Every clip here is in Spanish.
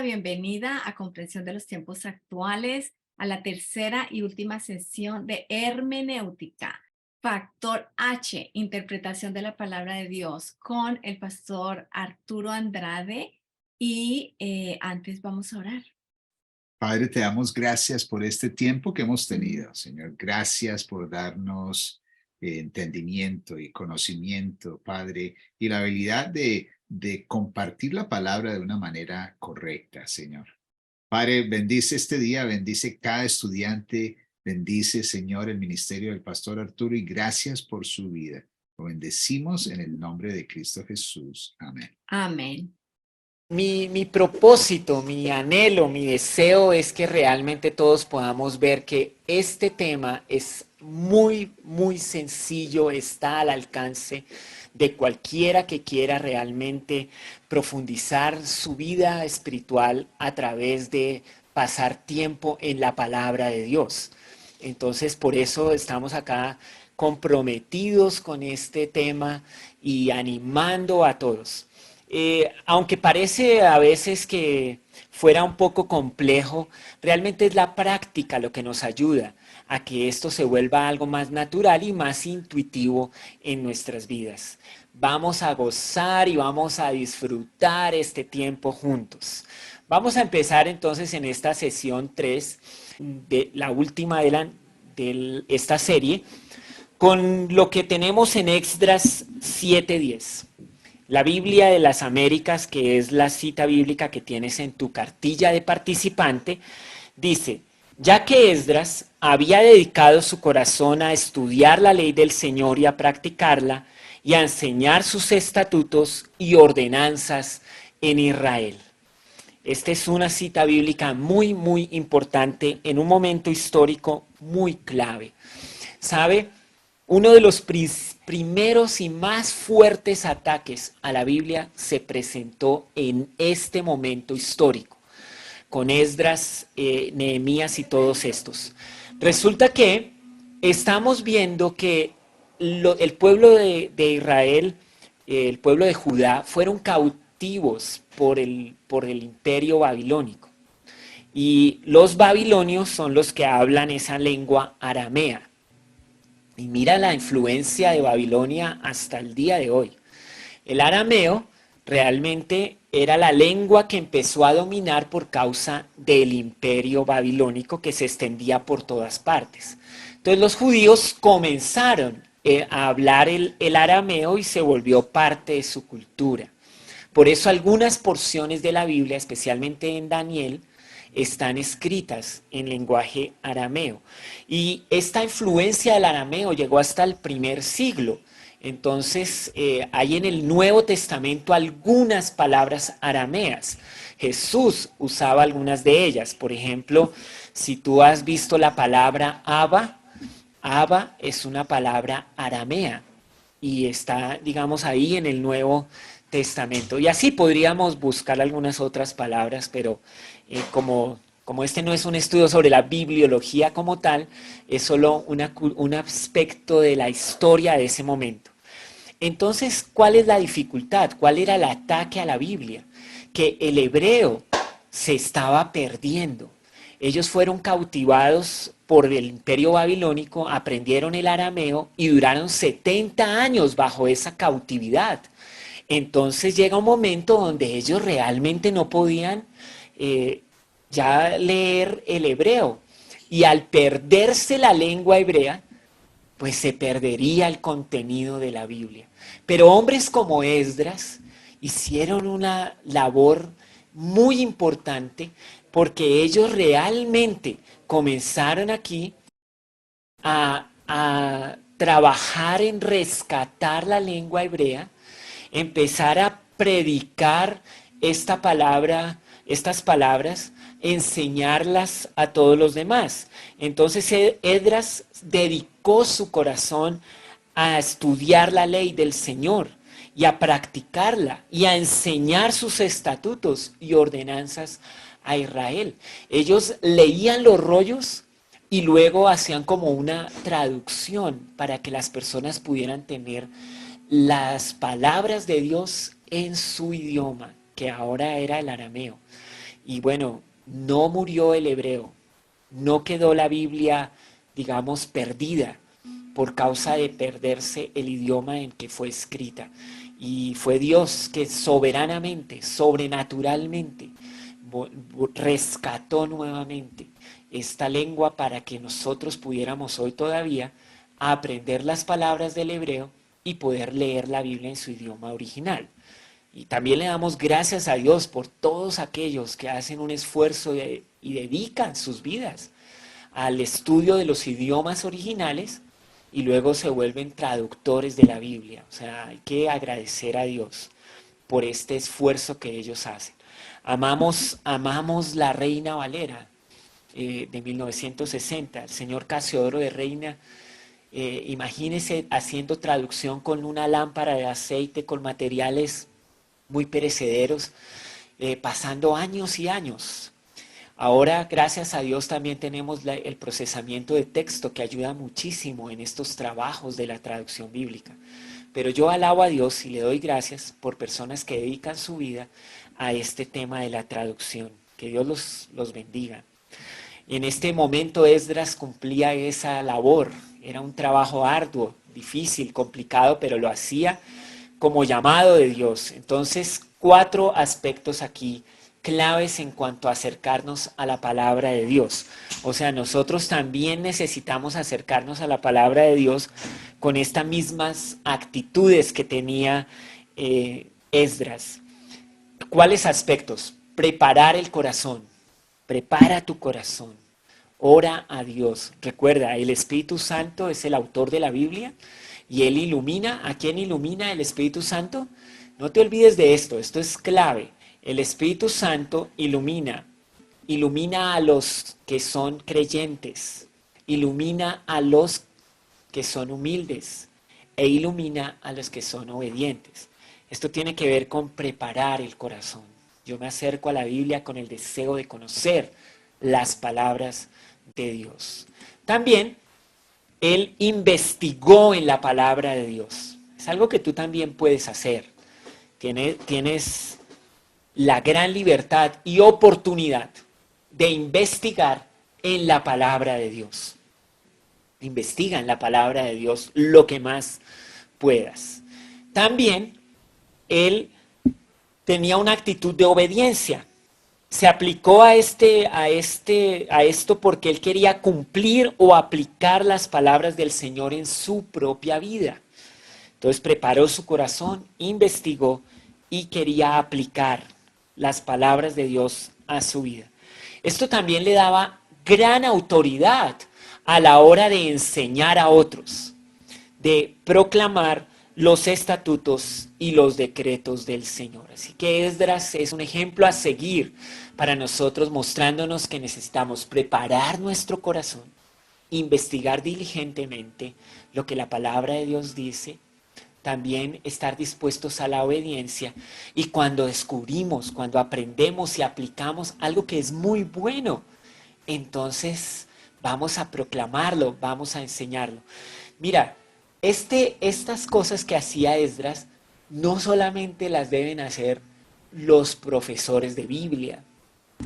la bienvenida a Comprensión de los Tiempos Actuales, a la tercera y última sesión de Hermenéutica. Factor H, interpretación de la palabra de Dios, con el pastor Arturo Andrade. Y antes vamos a orar. Padre, te damos gracias por este tiempo que hemos tenido, Señor. Gracias por darnos entendimiento y conocimiento, Padre, y la habilidad de compartir la palabra de una manera correcta, Señor. Padre, bendice este día, bendice cada estudiante, bendice, Señor, el ministerio del pastor Arturo y gracias por su vida. Lo bendecimos en el nombre de Cristo Jesús. Amén. Amén. Mi propósito, mi anhelo, mi deseo es que realmente todos podamos ver que este tema es muy sencillo, está al alcance de cualquiera que quiera realmente profundizar su vida espiritual a través de pasar tiempo en la palabra de Dios. Entonces, por eso estamos acá comprometidos con este tema y animando a todos. Aunque parece a veces que fuera un poco complejo, realmente es la práctica lo que nos ayuda a que esto se vuelva algo más natural y más intuitivo en nuestras vidas. Vamos a gozar y vamos a disfrutar este tiempo juntos. Vamos a empezar entonces en esta sesión 3, de la última de esta serie, con lo que tenemos en Esdras 7:10. La Biblia de las Américas, que es la cita bíblica que tienes en tu cartilla de participante, dice: ya que Esdras había dedicado su corazón a estudiar la ley del Señor y a practicarla, y a enseñar sus estatutos y ordenanzas en Israel. Esta es una cita bíblica muy importante en un momento histórico muy clave. ¿Sabe? Uno de los primeros y más fuertes ataques a la Biblia se presentó en este momento histórico, con Esdras, Nehemías y todos estos. Resulta que estamos viendo que el pueblo de Israel, el pueblo de Judá, fueron cautivos por el imperio babilónico. Y los babilonios son los que hablan esa lengua aramea. Y mira la influencia de Babilonia hasta el día de hoy. El arameo realmente era la lengua que empezó a dominar por causa del imperio babilónico que se extendía por todas partes. Entonces los judíos comenzaron a hablar el arameo y se volvió parte de su cultura. Por eso algunas porciones de la Biblia, especialmente en Daniel, están escritas en lenguaje arameo. Y esta influencia del arameo llegó hasta el primer siglo. Entonces, hay en el Nuevo Testamento algunas palabras arameas. Jesús usaba algunas de ellas. Por ejemplo, si tú has visto la palabra Abba, Abba es una palabra aramea y está, digamos, ahí en el Nuevo Testamento. Y así podríamos buscar algunas otras palabras, pero como este no es un estudio sobre la bibliología como tal, es solo un aspecto de la historia de ese momento. Entonces, ¿cuál es la dificultad? ¿Cuál era el ataque a la Biblia? Que el hebreo se estaba perdiendo. Ellos fueron cautivados por el imperio babilónico, aprendieron el arameo y duraron 70 años bajo esa cautividad. Entonces llega un momento donde ellos realmente no podían ya leer el hebreo. Y al perderse la lengua hebrea, pues se perdería el contenido de la Biblia. Pero hombres como Esdras hicieron una labor muy importante porque ellos realmente comenzaron aquí a trabajar en rescatar la lengua hebrea, empezar a predicar estas palabras, enseñarlas a todos los demás. Entonces Esdras dedicó su corazón a estudiar la ley del Señor y a practicarla y a enseñar sus estatutos y ordenanzas a Israel. Ellos leían los rollos y luego hacían como una traducción para que las personas pudieran tener las palabras de Dios en su idioma, que ahora era el arameo. Y bueno, no murió el hebreo, no quedó la Biblia, digamos, perdida por causa de perderse el idioma en que fue escrita. Y fue Dios que soberanamente, sobrenaturalmente, rescató nuevamente esta lengua para que nosotros pudiéramos hoy todavía aprender las palabras del hebreo y poder leer la Biblia en su idioma original. Y también le damos gracias a Dios por todos aquellos que hacen un esfuerzo y dedican sus vidas al estudio de los idiomas originales y luego se vuelven traductores de la Biblia. O sea, hay que agradecer a Dios por este esfuerzo que ellos hacen. Amamos la Reina Valera de 1960, el señor Casiodoro de Reina. Imagínese haciendo traducción con una lámpara de aceite, con materiales muy perecederos, pasando años y años. Ahora, gracias a Dios, también tenemos el procesamiento de texto que ayuda muchísimo en estos trabajos de la traducción bíblica. Pero yo alabo a Dios y le doy gracias por personas que dedican su vida a este tema de la traducción. Que Dios los bendiga. En este momento Esdras cumplía esa labor. Era un trabajo arduo, difícil, complicado, pero lo hacía como llamado de Dios. Entonces, 4 aspectos aquí claves en cuanto a acercarnos a la palabra de Dios. O sea, nosotros también necesitamos acercarnos a la palabra de Dios con estas mismas actitudes que tenía Esdras. ¿Cuáles aspectos? Preparar el corazón. Prepara tu corazón. Ora a Dios. Recuerda, el Espíritu Santo es el autor de la Biblia y Él ilumina. ¿A quién ilumina el Espíritu Santo? No te olvides de esto es clave. El Espíritu Santo ilumina a los que son creyentes, ilumina a los que son humildes e ilumina a los que son obedientes. Esto tiene que ver con preparar el corazón. Yo me acerco a la Biblia con el deseo de conocer las palabras de Dios. También él investigó en la palabra de Dios. Es algo que tú también puedes hacer. Tienes la gran libertad y oportunidad de investigar en la palabra de Dios. Investiga en la palabra de Dios lo que más puedas. También él tenía una actitud de obediencia. Se aplicó a esto porque él quería cumplir o aplicar las palabras del Señor en su propia vida. Entonces preparó su corazón, investigó y quería aplicar las palabras de Dios a su vida. Esto también le daba gran autoridad a la hora de enseñar a otros, de proclamar los estatutos y los decretos del Señor. Así que Esdras es un ejemplo a seguir para nosotros, mostrándonos que necesitamos preparar nuestro corazón, investigar diligentemente lo que la palabra de Dios dice, también estar dispuestos a la obediencia y cuando descubrimos, cuando aprendemos y aplicamos algo que es muy bueno, entonces vamos a proclamarlo, vamos a enseñarlo. Mira, estas cosas que hacía Esdras no solamente las deben hacer los profesores de Biblia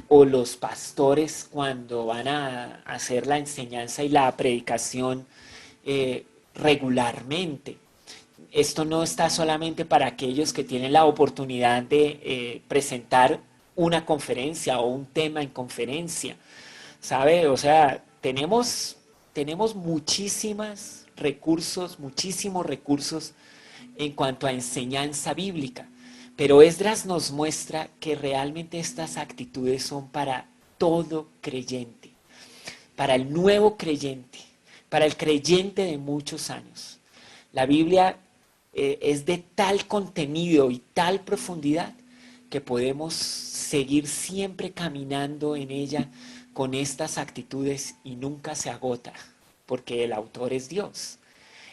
o los pastores cuando van a hacer la enseñanza y la predicación regularmente. Esto no está solamente para aquellos que tienen la oportunidad de presentar una conferencia o un tema en conferencia, ¿sabe? O sea, tenemos muchísimos recursos en cuanto a enseñanza bíblica, pero Esdras nos muestra que realmente estas actitudes son para todo creyente, para el nuevo creyente, para el creyente de muchos años. La Biblia es de tal contenido y tal profundidad que podemos seguir siempre caminando en ella con estas actitudes y nunca se agota, porque el autor es Dios.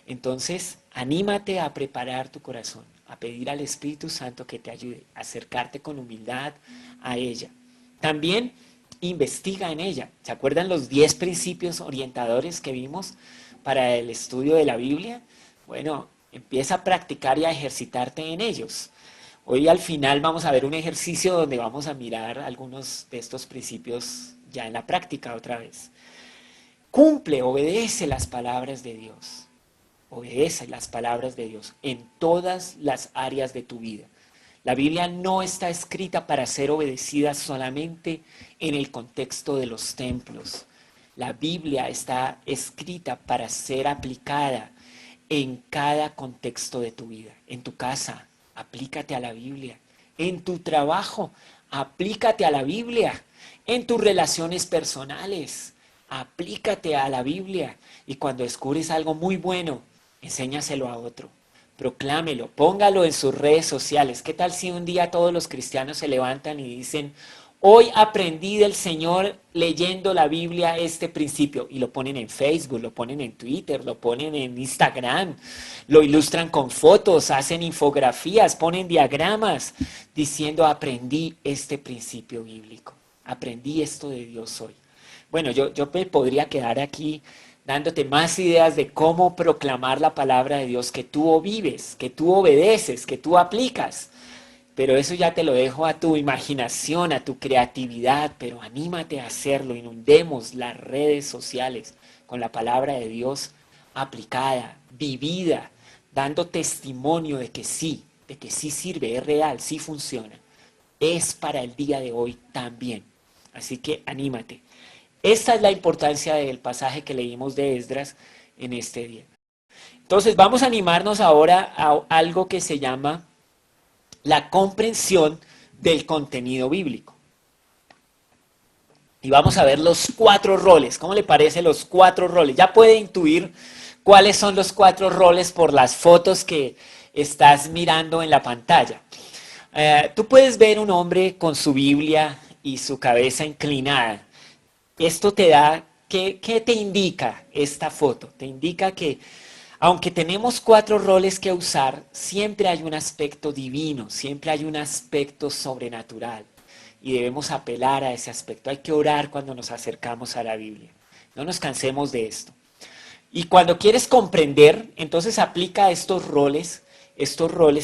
Entonces, anímate a preparar tu corazón, a pedir al Espíritu Santo que te ayude, a acercarte con humildad a ella. También investiga en ella. ¿Se acuerdan los 10 principios orientadores que vimos para el estudio de la Biblia? Bueno, empieza a practicar y a ejercitarte en ellos. Hoy al final vamos a ver un ejercicio donde vamos a mirar algunos de estos principios ya en la práctica otra vez. Cumple, obedece las palabras de Dios. Obedece las palabras de Dios en todas las áreas de tu vida. La Biblia no está escrita para ser obedecida solamente en el contexto de los templos. La Biblia está escrita para ser aplicada en cada contexto de tu vida. En tu casa, aplícate a la Biblia. En tu trabajo, aplícate a la Biblia. En tus relaciones personales, aplícate a la Biblia. Y cuando descubres algo muy bueno, enséñaselo a otro. Proclámelo, póngalo en sus redes sociales. ¿Qué tal si un día todos los cristianos se levantan y dicen, hoy aprendí del Señor leyendo la Biblia este principio? Y lo ponen en Facebook, lo ponen en Twitter, lo ponen en Instagram, lo ilustran con fotos, hacen infografías, ponen diagramas diciendo, aprendí este principio bíblico, aprendí esto de Dios hoy. Bueno, yo me podría quedar aquí dándote más ideas de cómo proclamar la palabra de Dios que tú vives, que tú obedeces, que tú aplicas. Pero eso ya te lo dejo a tu imaginación, a tu creatividad, pero anímate a hacerlo. Inundemos las redes sociales con la palabra de Dios aplicada, vivida, dando testimonio de que sí sirve, es real, sí funciona. Es para el día de hoy también. Así que anímate. Esta es la importancia del pasaje que leímos de Esdras en este día. Entonces vamos a animarnos ahora a algo que se llama la comprensión del contenido bíblico. Y vamos a ver los 4 roles. ¿Cómo le parece los 4 roles? Ya puede intuir cuáles son los 4 roles por las fotos que estás mirando en la pantalla. Tú puedes ver un hombre con su Biblia y su cabeza inclinada. Esto te da, ¿qué te indica esta foto? Te indica que aunque tenemos 4 roles que usar, siempre hay un aspecto divino, siempre hay un aspecto sobrenatural y debemos apelar a ese aspecto. Hay que orar cuando nos acercamos a la Biblia. No nos cansemos de esto. Y cuando quieres comprender, entonces aplica estos roles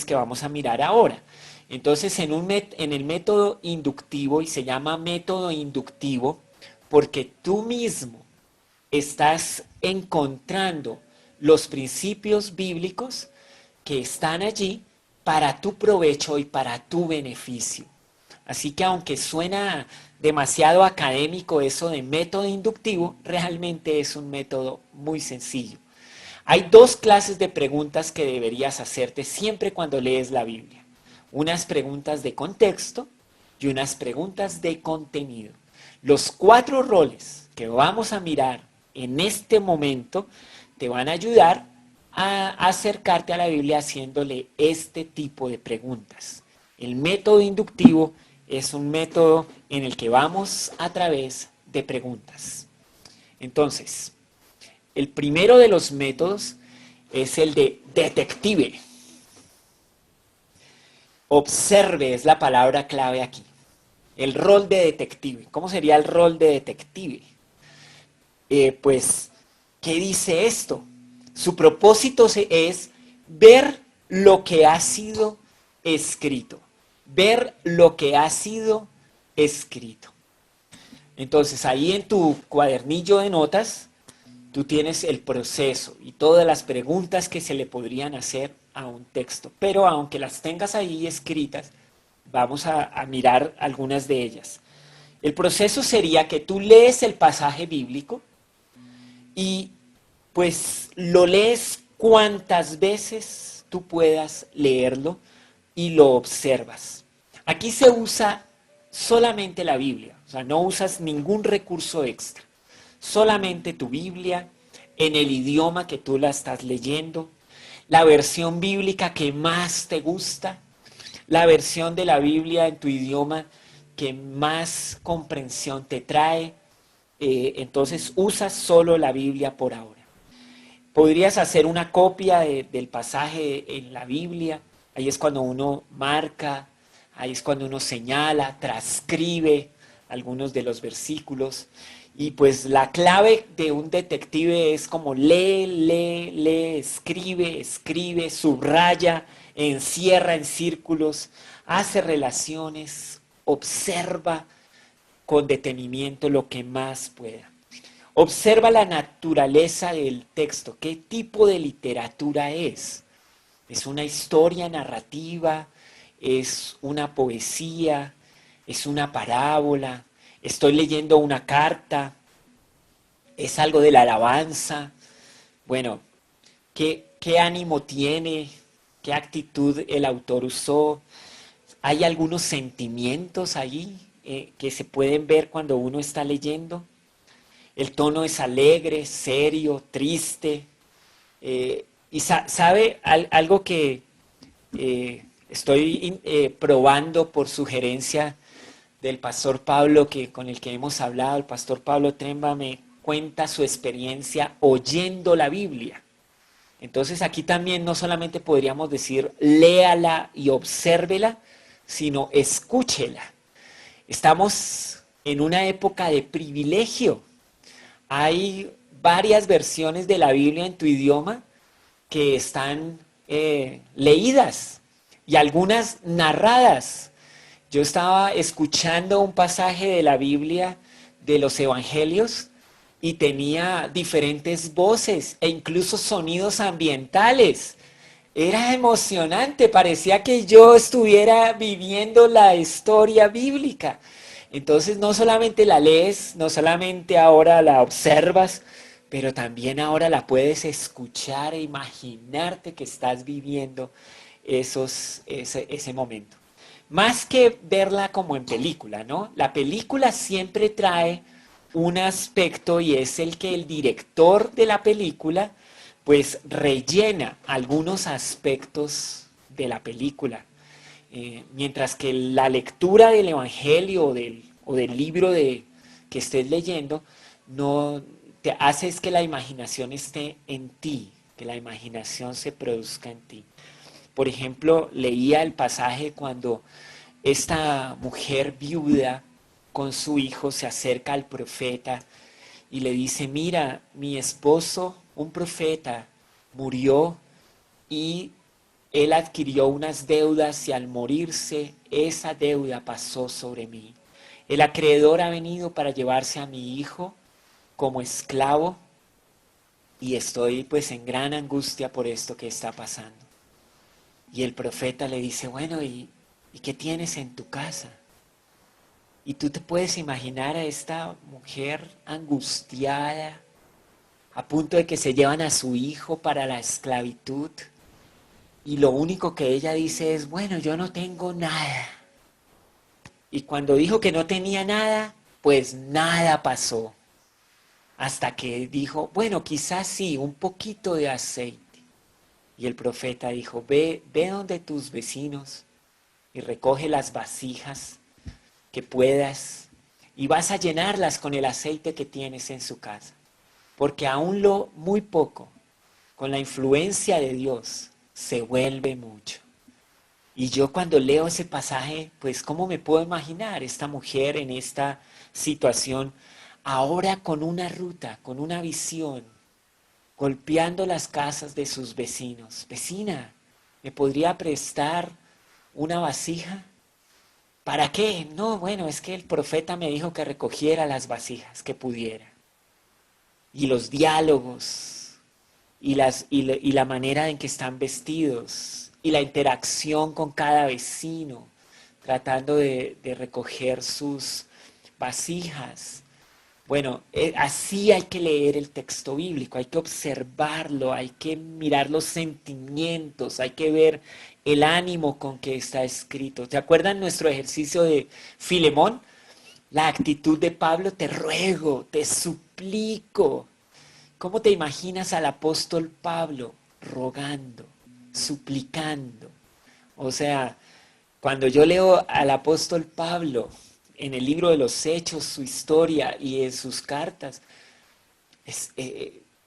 que vamos a mirar ahora. Entonces en el método inductivo, y se llama método inductivo, porque tú mismo estás encontrando los principios bíblicos que están allí para tu provecho y para tu beneficio. Así que aunque suena demasiado académico eso de método inductivo, realmente es un método muy sencillo. Hay 2 clases de preguntas que deberías hacerte siempre cuando lees la Biblia. Unas preguntas de contexto y unas preguntas de contenido. Los 4 roles que vamos a mirar en este momento te van a ayudar a acercarte a la Biblia haciéndole este tipo de preguntas. El método inductivo es un método en el que vamos a través de preguntas. Entonces, el primero de los métodos es el de detective. Observe es la palabra clave aquí. El rol de detective. ¿Cómo sería el rol de detective? Pues, ¿qué dice esto? Su propósito es ver lo que ha sido escrito. Ver lo que ha sido escrito. Entonces, ahí en tu cuadernillo de notas, tú tienes el proceso y todas las preguntas que se le podrían hacer a un texto. Pero aunque las tengas ahí escritas, vamos a mirar algunas de ellas. El proceso sería que tú lees el pasaje bíblico y pues lo lees cuantas veces tú puedas leerlo y lo observas. Aquí se usa solamente la Biblia, o sea, no usas ningún recurso extra. Solamente tu Biblia, en el idioma que tú la estás leyendo, la versión bíblica que más te gusta, la versión de la Biblia en tu idioma que más comprensión te trae. Entonces usas solo la Biblia por ahora. Podrías hacer una copia del pasaje en la Biblia. Ahí es cuando uno marca, ahí es cuando uno señala, transcribe algunos de los versículos. Y pues la clave de un detective es como lee, lee, lee, escribe, escribe, subraya, encierra en círculos, hace relaciones, observa con detenimiento lo que más pueda. Observa la naturaleza del texto, qué tipo de literatura es. ¿Es una historia narrativa? ¿Es una poesía? ¿Es una parábola? ¿Estoy leyendo una carta? ¿Es algo de la alabanza? Bueno, ¿qué ánimo tiene? ¿Qué actitud el autor usó? ¿Hay algunos sentimientos allí que se pueden ver cuando uno está leyendo? El tono es alegre, serio, triste. Y sabe algo que estoy probando por sugerencia del pastor Pablo, con el que hemos hablado. El pastor Pablo Tremba me cuenta su experiencia oyendo la Biblia. Entonces aquí también no solamente podríamos decir léala y obsérvela, sino escúchela. Estamos en una época de privilegio. Hay varias versiones de la Biblia en tu idioma que están leídas y algunas narradas. Yo estaba escuchando un pasaje de la Biblia de los Evangelios y tenía diferentes voces e incluso sonidos ambientales. Era emocionante, parecía que yo estuviera viviendo la historia bíblica. Entonces no solamente la lees, no solamente ahora la observas, pero también ahora la puedes escuchar e imaginarte que estás viviendo ese momento. Más que verla como en película, ¿no? La película siempre trae un aspecto y es el que el director de la película pues rellena algunos aspectos de la película. Mientras que la lectura del Evangelio o del libro que estés leyendo no te hace es que la imaginación esté en ti, que la imaginación se produzca en ti. Por ejemplo, leía el pasaje cuando esta mujer viuda con su hijo se acerca al profeta y le dice, mira, mi esposo, un profeta, murió y él adquirió unas deudas y al morirse esa deuda pasó sobre mí. El acreedor ha venido para llevarse a mi hijo como esclavo y estoy pues en gran angustia por esto que está pasando. Y el profeta le dice, bueno, ¿y qué tienes en tu casa? Y tú te puedes imaginar a esta mujer angustiada, a punto de que se llevan a su hijo para la esclavitud. Y lo único que ella dice es, bueno, yo no tengo nada. Y cuando dijo que no tenía nada, pues nada pasó. Hasta que dijo, bueno, quizás sí, un poquito de aceite. Y el profeta dijo, ve donde tus vecinos y recoge las vasijas que puedas y vas a llenarlas con el aceite que tienes en su casa. Porque aún lo muy poco, con la influencia de Dios, se vuelve mucho. Y yo cuando leo ese pasaje, pues ¿cómo me puedo imaginar esta mujer en esta situación, ahora con una ruta, con una visión, golpeando las casas de sus vecinos? Vecina, ¿me podría prestar una vasija? ¿Para qué? No, bueno, es que el profeta me dijo que recogiera las vasijas que pudiera. Y los diálogos, y la manera en que están vestidos, y la interacción con cada vecino, tratando de recoger sus vasijas. Bueno, así hay que leer el texto bíblico, hay que observarlo, hay que mirar los sentimientos, hay que ver el ánimo con que está escrito. ¿Te acuerdan nuestro ejercicio de Filemón? La actitud de Pablo, te ruego, te suplico. ¿Cómo te imaginas al apóstol Pablo rogando, suplicando? O sea, cuando yo leo al apóstol Pablo en el libro de los Hechos, su historia y en sus cartas,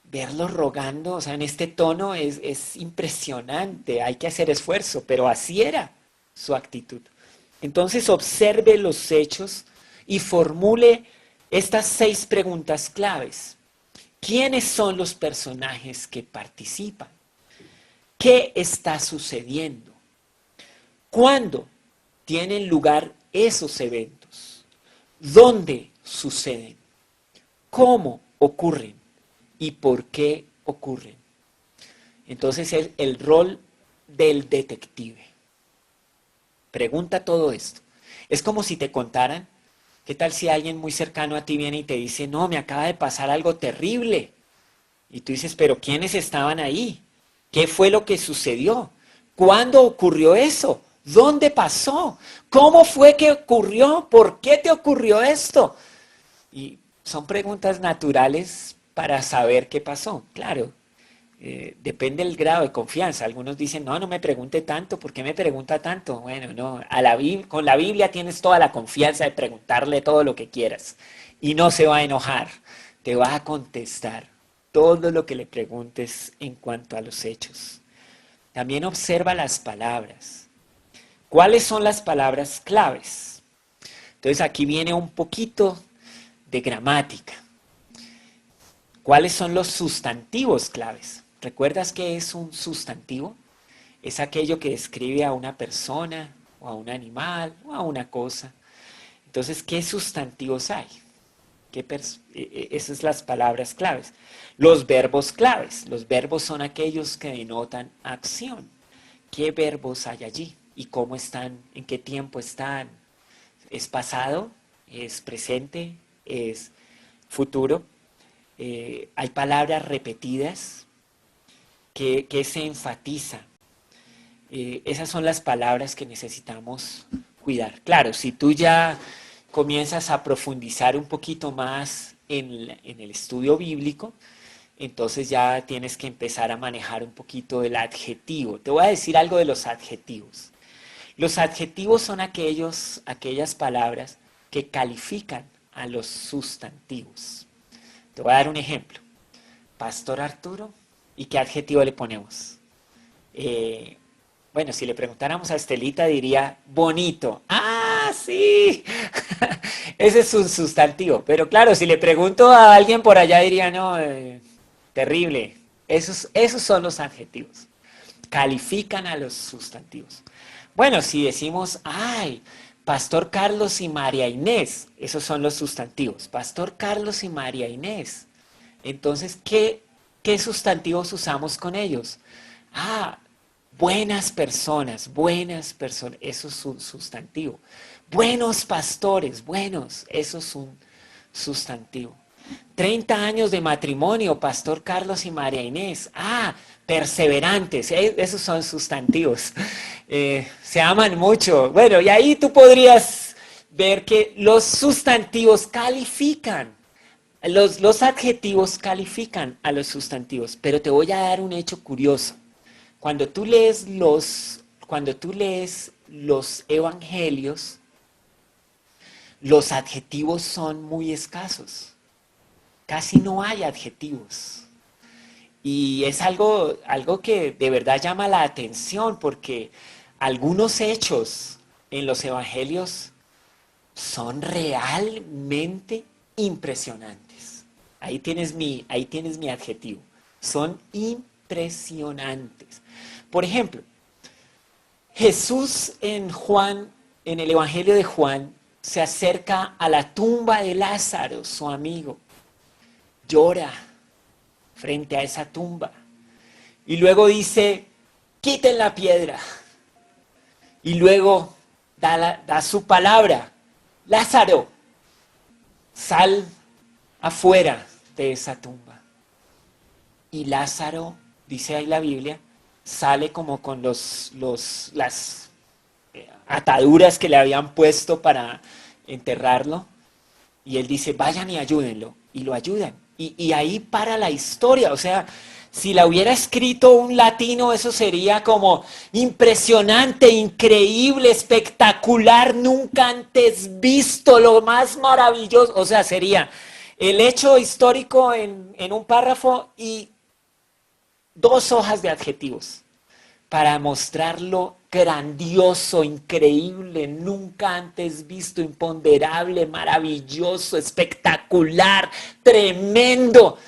verlo rogando, o sea, en este tono es impresionante, hay que hacer esfuerzo, pero así era su actitud. Entonces observe los hechos y formule estas 6 preguntas claves. ¿Quiénes son los personajes que participan? ¿Qué está sucediendo? ¿Cuándo tienen lugar esos eventos? ¿Dónde suceden? ¿Cómo ocurren? ¿Y por qué ocurren? Entonces es el rol del detective. Pregunta todo esto. Es como si te contaran, ¿qué tal si alguien muy cercano a ti viene y te dice, no, me acaba de pasar algo terrible? Y tú dices, pero ¿quiénes estaban ahí? ¿Qué fue lo que sucedió? ¿Cuándo ocurrió eso? ¿Dónde pasó? ¿Cómo fue que ocurrió? ¿Por qué te ocurrió esto? Y son preguntas naturales para saber qué pasó. Claro, depende del grado de confianza. Algunos dicen, no, no me pregunte tanto, ¿por qué me pregunta tanto? Bueno, no, con la Biblia tienes toda la confianza de preguntarle todo lo que quieras y no se va a enojar, te va a contestar todo lo que le preguntes en cuanto a los hechos. También observa las palabras. ¿Cuáles son las palabras claves? Entonces aquí viene un poquito de gramática. ¿Cuáles son los sustantivos claves? ¿Recuerdas qué es un sustantivo? Es aquello que describe a una persona, o a un animal, o a una cosa. Entonces, ¿qué sustantivos hay? Esas son las palabras claves. Los verbos claves. Los verbos son aquellos que denotan acción. ¿Qué verbos hay allí? ¿Y cómo están? ¿En qué tiempo están? ¿Es pasado? ¿Es presente? ¿Es futuro? Hay palabras repetidas que se enfatiza. Esas son las palabras que necesitamos cuidar. Claro, si tú ya comienzas a profundizar un poquito más en el estudio bíblico, entonces ya tienes que empezar a manejar un poquito el adjetivo. Te voy a decir algo de los adjetivos. Los adjetivos son aquellas palabras que califican a los sustantivos. Te voy a dar un ejemplo. Pastor Arturo, ¿y qué adjetivo le ponemos? Bueno, si le preguntáramos a Estelita diría bonito. ¡Ah, sí! Ese es un sustantivo. Pero claro, si le pregunto a alguien por allá diría, no, terrible. Esos son los adjetivos. Califican a los sustantivos. Bueno, si decimos, ay, Pastor Carlos y María Inés, esos son los sustantivos. Pastor Carlos y María Inés. Entonces, ¿qué sustantivos usamos con ellos? Ah, buenas personas, eso es un sustantivo. Buenos pastores, buenos, eso es un sustantivo. 30 años de matrimonio, Pastor Carlos y María Inés. Ah, perseverantes, esos son sustantivos. Se aman mucho. Bueno, y ahí tú podrías ver que los sustantivos califican. Los adjetivos califican a los sustantivos, pero te voy a dar un hecho curioso. Cuando tú lees los evangelios, los adjetivos son muy escasos. Casi no hay adjetivos. Y es algo que de verdad llama la atención porque algunos hechos en los evangelios son realmente impresionantes. Ahí tienes mi adjetivo. Son impresionantes. Por ejemplo, Jesús en el Evangelio de Juan, se acerca a la tumba de Lázaro, su amigo. Llora frente a esa tumba. Y luego dice, quiten la piedra. Y luego da su palabra. Lázaro, sal afuera de esa tumba. Y Lázaro, dice ahí la Biblia, sale como con las ataduras que le habían puesto para enterrarlo. Y él dice, vayan y ayúdenlo. Y lo ayudan. Y ahí para la historia. O sea, si la hubiera escrito un latino, eso sería como impresionante, increíble, espectacular, nunca antes visto, lo más maravilloso. O sea, sería el hecho histórico en un párrafo y 2 hojas de adjetivos. para mostrar lo grandioso, increíble, nunca antes visto, imponderable, maravilloso, espectacular, tremendo.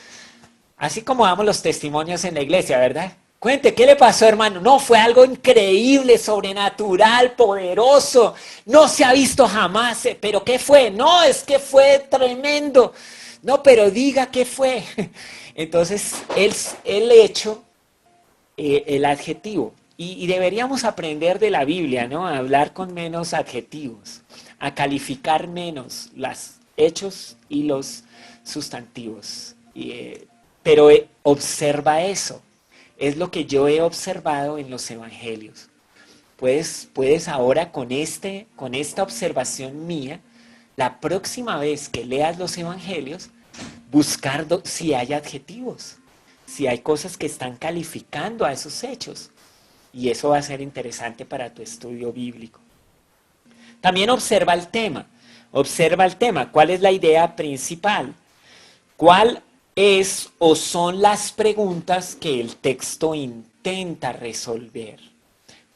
Así como damos los testimonios en la iglesia, ¿verdad? Cuente, ¿qué le pasó, hermano? No, fue algo increíble, sobrenatural, poderoso. No se ha visto jamás. ¿Pero qué fue? No, es que fue tremendo. No, pero diga qué fue. Entonces, el hecho, el adjetivo. Y deberíamos aprender de la Biblia, ¿no? A hablar con menos adjetivos, a calificar menos los hechos y los sustantivos. Pero observa eso. Es lo que yo he observado en los evangelios. Puedes ahora con esta observación mía, la próxima vez que leas los evangelios, buscar si hay adjetivos, si hay cosas que están calificando a esos hechos. Y eso va a ser interesante para tu estudio bíblico. También observa el tema. Observa el tema. ¿Cuál es la idea principal? ¿Cuál es o son las preguntas que el texto intenta resolver?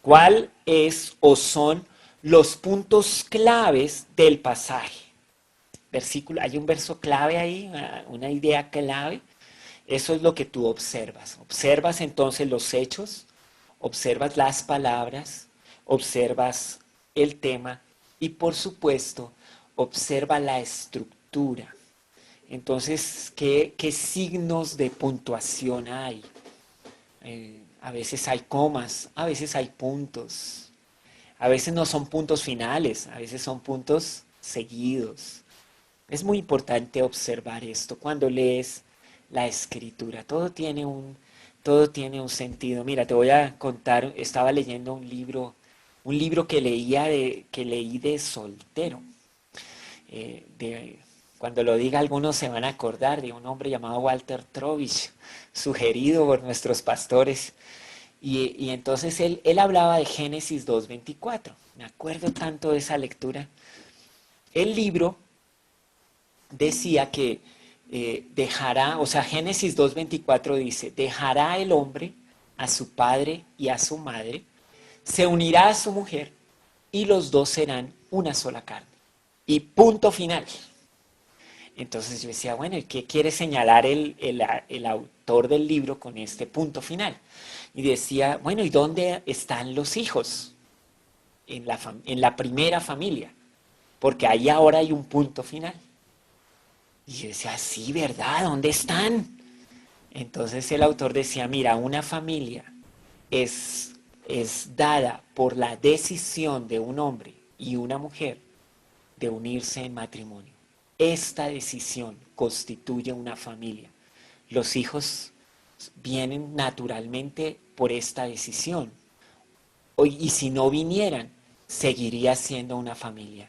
¿Cuál es o son los puntos claves del pasaje? Hay un verso clave ahí, una idea clave. Eso es lo que tú observas. Observas entonces los hechos, observas las palabras, observas el tema y por supuesto observa la estructura. Entonces, ¿qué signos de puntuación hay? A veces hay comas, a veces hay puntos. A veces no son puntos finales, a veces son puntos seguidos. Es muy importante observar esto cuando lees la escritura. Todo tiene un sentido. Mira, te voy a contar, estaba leyendo un libro que leí de soltero. Cuando lo diga, algunos se van a acordar de un hombre llamado Walter Trovich, sugerido por nuestros pastores. Y entonces él hablaba de Génesis 2:24. Me acuerdo tanto de esa lectura. El libro decía que Génesis 2:24 dice, dejará el hombre a su padre y a su madre, se unirá a su mujer y los dos serán una sola carne. Y punto final. Entonces yo decía, bueno, ¿y qué quiere señalar el autor del libro con este punto final? Y decía, bueno, ¿y dónde están los hijos? En la primera familia, porque ahí ahora hay un punto final. Y yo decía, sí, ¿verdad? ¿Dónde están? Entonces el autor decía, mira, una familia es dada por la decisión de un hombre y una mujer de unirse en matrimonio. Esta decisión constituye una familia. Los hijos vienen naturalmente por esta decisión. Y si no vinieran, seguiría siendo una familia.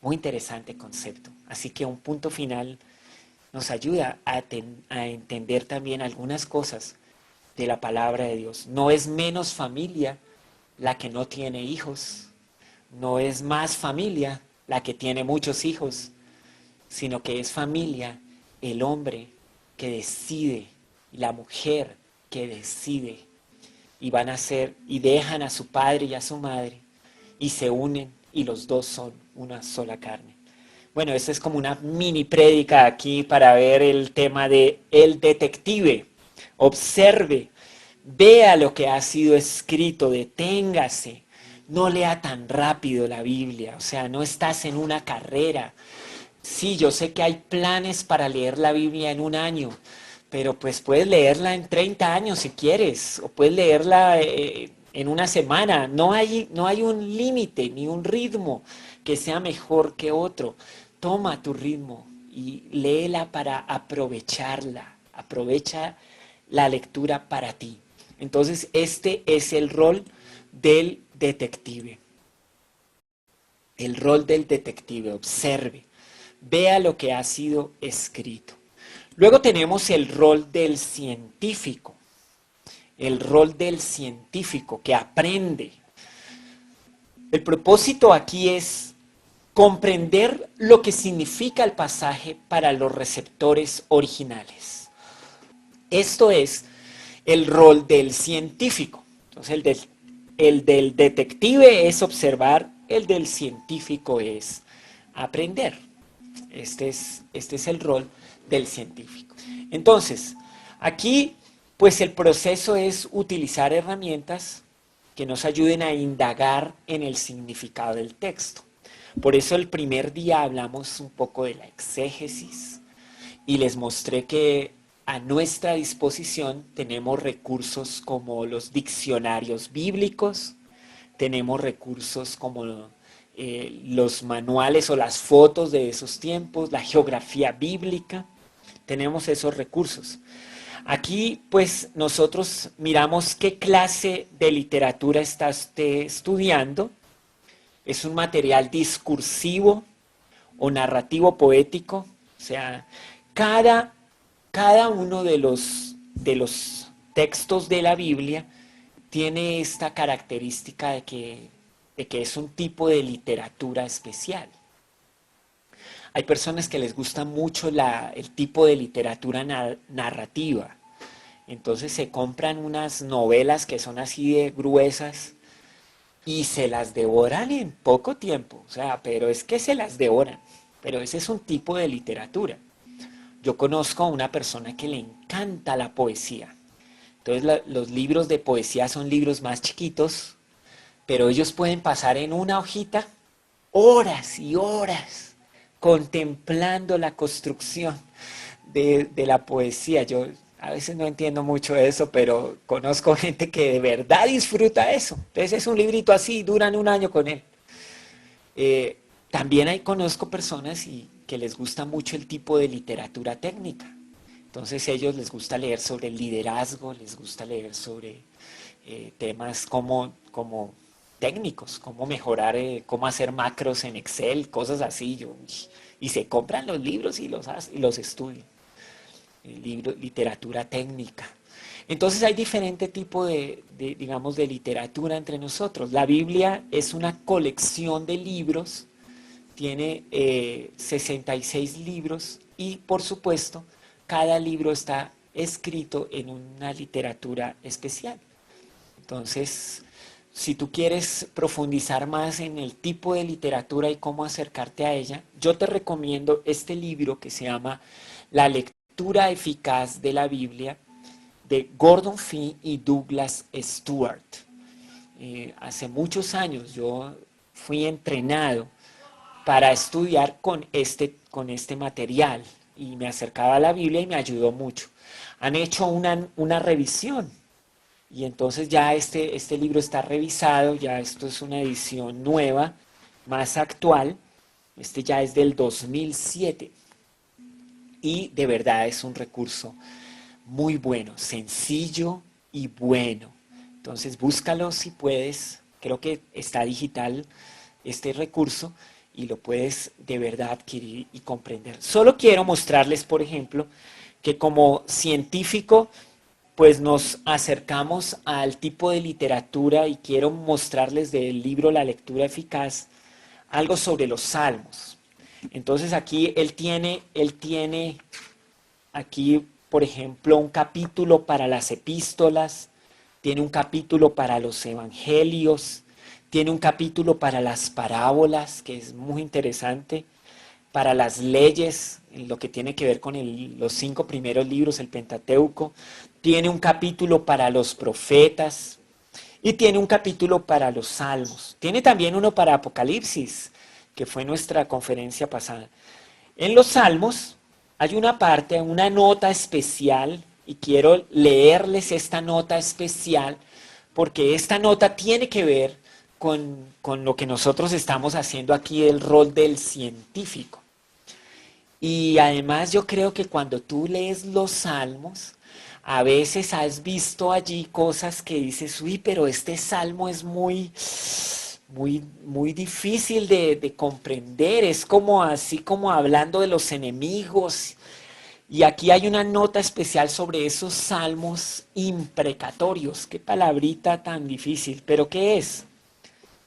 Muy interesante concepto. Así que un punto final nos ayuda a entender también algunas cosas de la palabra de Dios. No es menos familia la que no tiene hijos. No es más familia la que tiene muchos hijos, sino que es familia el hombre que decide y la mujer que decide y van a ser y dejan a su padre y a su madre y se unen y los dos son una sola carne. Bueno, esta es como una mini prédica aquí para ver el tema de el detective. Observe, vea lo que ha sido escrito, deténgase, no lea tan rápido la Biblia, o sea, no estás en una carrera. Sí, yo sé que hay planes para leer la Biblia en un año, pero pues puedes leerla en 30 años si quieres, o puedes leerla en una semana. No hay un límite ni un ritmo que sea mejor que otro. Toma tu ritmo y léela para aprovecharla. Aprovecha la lectura para ti. Entonces, este es el rol del detective. El rol del detective, observe, vea lo que ha sido escrito. Luego tenemos el rol del científico. El rol del científico que aprende. El propósito aquí es comprender lo que significa el pasaje para los receptores originales. Esto es el rol del científico. Entonces el del detective es observar, el del científico es aprender. Este es el rol del científico. Entonces, aquí pues el proceso es utilizar herramientas que nos ayuden a indagar en el significado del texto. Por eso el primer día hablamos un poco de la exégesis y les mostré que a nuestra disposición tenemos recursos como los diccionarios bíblicos, tenemos recursos como los manuales o las fotos de esos tiempos, la geografía bíblica, tenemos esos recursos. Aquí pues nosotros miramos qué clase de literatura está usted estudiando. Es un material discursivo o narrativo poético, o sea, cada, cada uno de los textos de la Biblia tiene esta característica de que es un tipo de literatura especial. Hay personas que les gusta mucho el tipo de literatura narrativa. Entonces se compran unas novelas que son así de gruesas y se las devoran en poco tiempo. O sea, pero es que se las devoran. Pero ese es un tipo de literatura. Yo conozco a una persona que le encanta la poesía. Entonces los libros de poesía son libros más chiquitos, pero ellos pueden pasar en una hojita horas y horas contemplando la construcción de la poesía. Yo a veces no entiendo mucho eso, pero conozco gente que de verdad disfruta eso. Entonces es un librito así, duran un año con él. También conozco personas que les gusta mucho el tipo de literatura técnica. Entonces ellos les gusta leer sobre el liderazgo, les gusta leer sobre temas como técnicos, cómo mejorar, cómo hacer macros en Excel, cosas así. Y se compran los libros y los estudian. Literatura técnica. Entonces hay diferente tipo digamos, de literatura entre nosotros. La Biblia es una colección de libros, tiene 66 libros y por supuesto cada libro está escrito en una literatura especial. Entonces, si tú quieres profundizar más en el tipo de literatura y cómo acercarte a ella, yo te recomiendo este libro que se llama La lectura eficaz de la Biblia, de Gordon Fee y Douglas Stewart. Hace muchos años yo fui entrenado para estudiar con este material y me acercaba a la Biblia y me ayudó mucho. Han hecho una revisión y entonces ya este libro está revisado, ya esto es una edición nueva, más actual, este ya es del 2007 y de verdad es un recurso muy bueno, sencillo y bueno. Entonces búscalo si puedes, creo que está digital este recurso y lo puedes de verdad adquirir y comprender. Solo quiero mostrarles, por ejemplo, que como científico pues nos acercamos al tipo de literatura y quiero mostrarles del libro La lectura eficaz algo sobre los salmos. Entonces aquí él tiene aquí, por ejemplo, un capítulo para las epístolas, tiene un capítulo para los evangelios, tiene un capítulo para las parábolas, que es muy interesante, para las leyes, en lo que tiene que ver con los 5 primeros libros, el Pentateuco, tiene un capítulo para los profetas y tiene un capítulo para los salmos. Tiene también uno para Apocalipsis, que fue nuestra conferencia pasada. En los salmos hay una parte, una nota especial, y quiero leerles esta nota especial, porque esta nota tiene que ver con lo que nosotros estamos haciendo aquí, el rol del científico. Y además yo creo que cuando tú lees los salmos, a veces has visto allí cosas que dices, uy, pero este salmo es muy difícil de comprender, es como así como hablando de los enemigos. Y aquí hay una nota especial sobre esos salmos imprecatorios. Qué palabrita tan difícil, pero ¿qué es?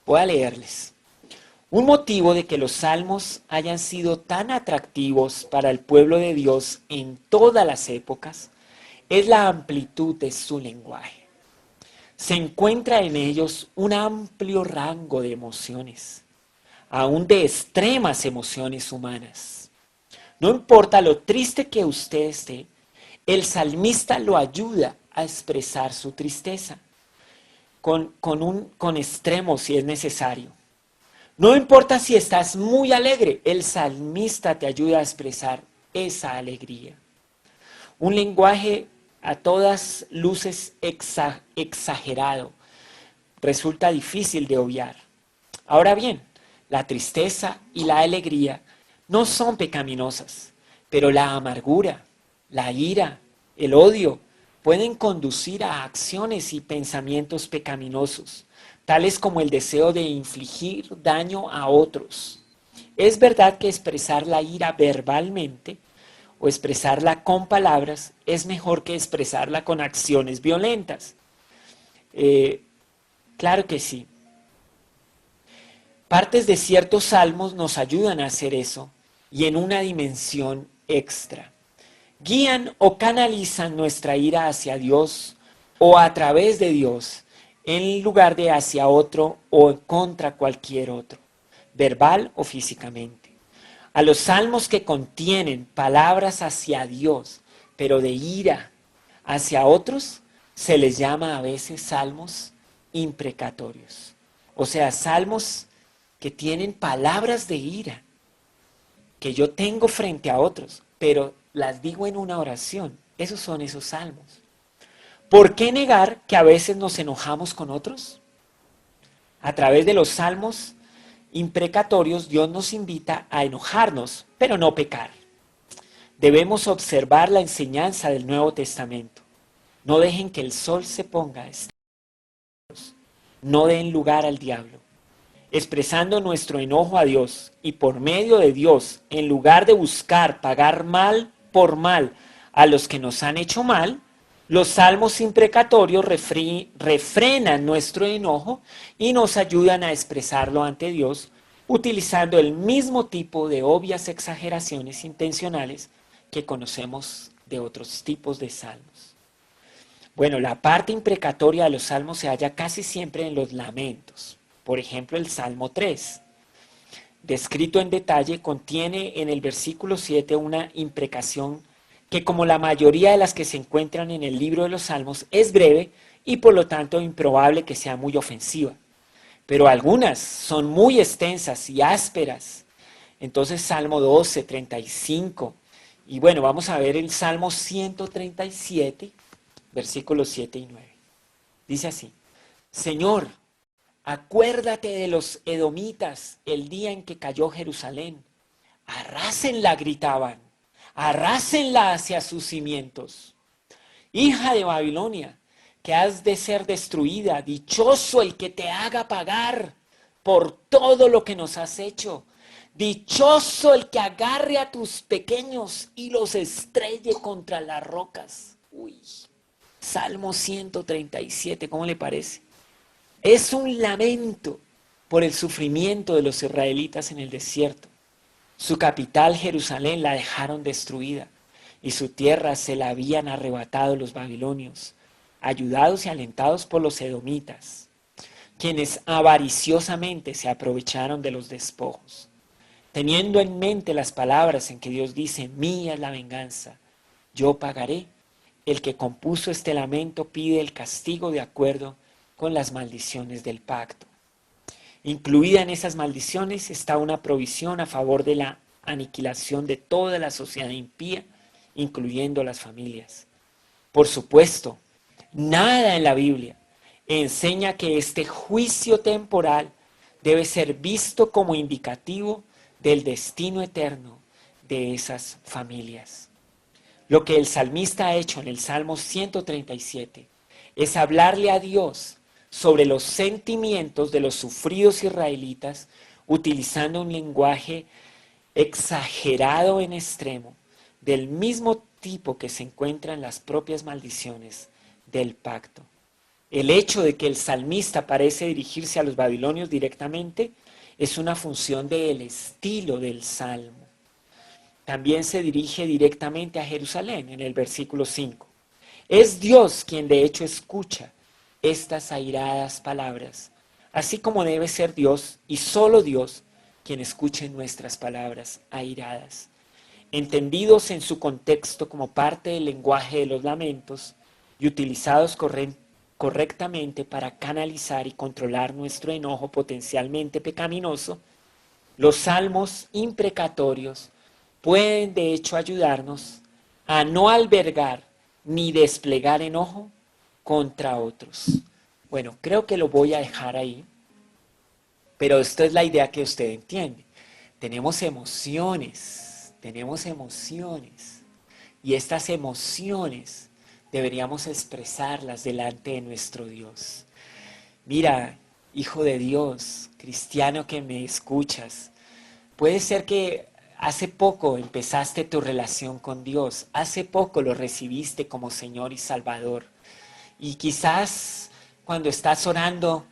Voy a leerles. Un motivo de que los salmos hayan sido tan atractivos para el pueblo de Dios en todas las épocas es la amplitud de su lenguaje. Se encuentra en ellos un amplio rango de emociones, aún de extremas emociones humanas. No importa lo triste que usted esté, el salmista lo ayuda a expresar su tristeza con extremos si es necesario. No importa si estás muy alegre, el salmista te ayuda a expresar esa alegría. Un lenguaje a todas luces exagerado resulta difícil de obviar. Ahora bien, la tristeza y la alegría no son pecaminosas, pero la amargura, la ira, el odio pueden conducir a acciones y pensamientos pecaminosos, tales como el deseo de infligir daño a otros. Es verdad que expresar la ira verbalmente o expresarla con palabras es mejor que expresarla con acciones violentas. Claro que sí. Partes de ciertos salmos nos ayudan a hacer eso y en una dimensión extra. Guían o canalizan nuestra ira hacia Dios o a través de Dios en lugar de hacia otro o contra cualquier otro, verbal o físicamente. A los salmos que contienen palabras hacia Dios, pero de ira hacia otros, se les llama a veces salmos imprecatorios. O sea, salmos que tienen palabras de ira, que yo tengo frente a otros, pero las digo en una oración. Esos son esos salmos. ¿Por qué negar que a veces nos enojamos con otros? A través de los salmos imprecatorios, Dios nos invita a enojarnos, pero no pecar. Debemos observar la enseñanza del Nuevo Testamento. No dejen que el sol se ponga, no den lugar al diablo. Expresando nuestro enojo a Dios y por medio de Dios, en lugar de buscar pagar mal por mal a los que nos han hecho mal, los salmos imprecatorios refrenan nuestro enojo y nos ayudan a expresarlo ante Dios utilizando el mismo tipo de obvias exageraciones intencionales que conocemos de otros tipos de salmos. Bueno, la parte imprecatoria de los salmos se halla casi siempre en los lamentos. Por ejemplo, el Salmo 3, descrito en detalle, contiene en el versículo 7 una imprecación que, como la mayoría de las que se encuentran en el libro de los Salmos, es breve y por lo tanto improbable que sea muy ofensiva. Pero algunas son muy extensas y ásperas. Entonces, Salmo 12, 35. Y bueno, vamos a ver el Salmo 137, versículos 7 y 9. Dice así: Señor, acuérdate de los edomitas el día en que cayó Jerusalén. Arrásenla, gritaban, arrásenla hacia sus cimientos. Hija de Babilonia, que has de ser destruida, dichoso el que te haga pagar por todo lo que nos has hecho. Dichoso el que agarre a tus pequeños y los estrelle contra las rocas. Uy, Salmo 137, ¿cómo le parece? Es un lamento por el sufrimiento de los israelitas en el desierto. Su capital, Jerusalén, la dejaron destruida y su tierra se la habían arrebatado los babilonios, ayudados y alentados por los edomitas, quienes avariciosamente se aprovecharon de los despojos. Teniendo en mente las palabras en que Dios dice: mía es la venganza, yo pagaré, el que compuso este lamento pide el castigo de acuerdo con las maldiciones del pacto. Incluida en esas maldiciones está una provisión a favor de la aniquilación de toda la sociedad impía, incluyendo las familias. Por supuesto, nada en la Biblia enseña que este juicio temporal debe ser visto como indicativo del destino eterno de esas familias. Lo que el salmista ha hecho en el Salmo 137 es hablarle a Dios sobre los sentimientos de los sufridos israelitas utilizando un lenguaje exagerado en extremo, del mismo tipo que se encuentra en las propias maldiciones del pacto. El hecho de que el salmista parece dirigirse a los babilonios directamente es una función del estilo del salmo. También se dirige directamente a Jerusalén en el versículo 5. Es Dios quien de hecho escucha estas airadas palabras, así como debe ser Dios y solo Dios quien escuche nuestras palabras airadas, entendidos en su contexto como parte del lenguaje de los lamentos y utilizados correctamente para canalizar y controlar nuestro enojo potencialmente pecaminoso. Los salmos imprecatorios pueden de hecho ayudarnos a no albergar ni desplegar enojo contra otros. Bueno, creo que lo voy a dejar ahí, pero esto es la idea que usted entiende. Tenemos emociones, y estas emociones deberíamos expresarlas delante de nuestro Dios. Mira, hijo de Dios, cristiano que me escuchas, puede ser que hace poco empezaste tu relación con Dios, hace poco lo recibiste como Señor y Salvador. Y quizás cuando estás orando,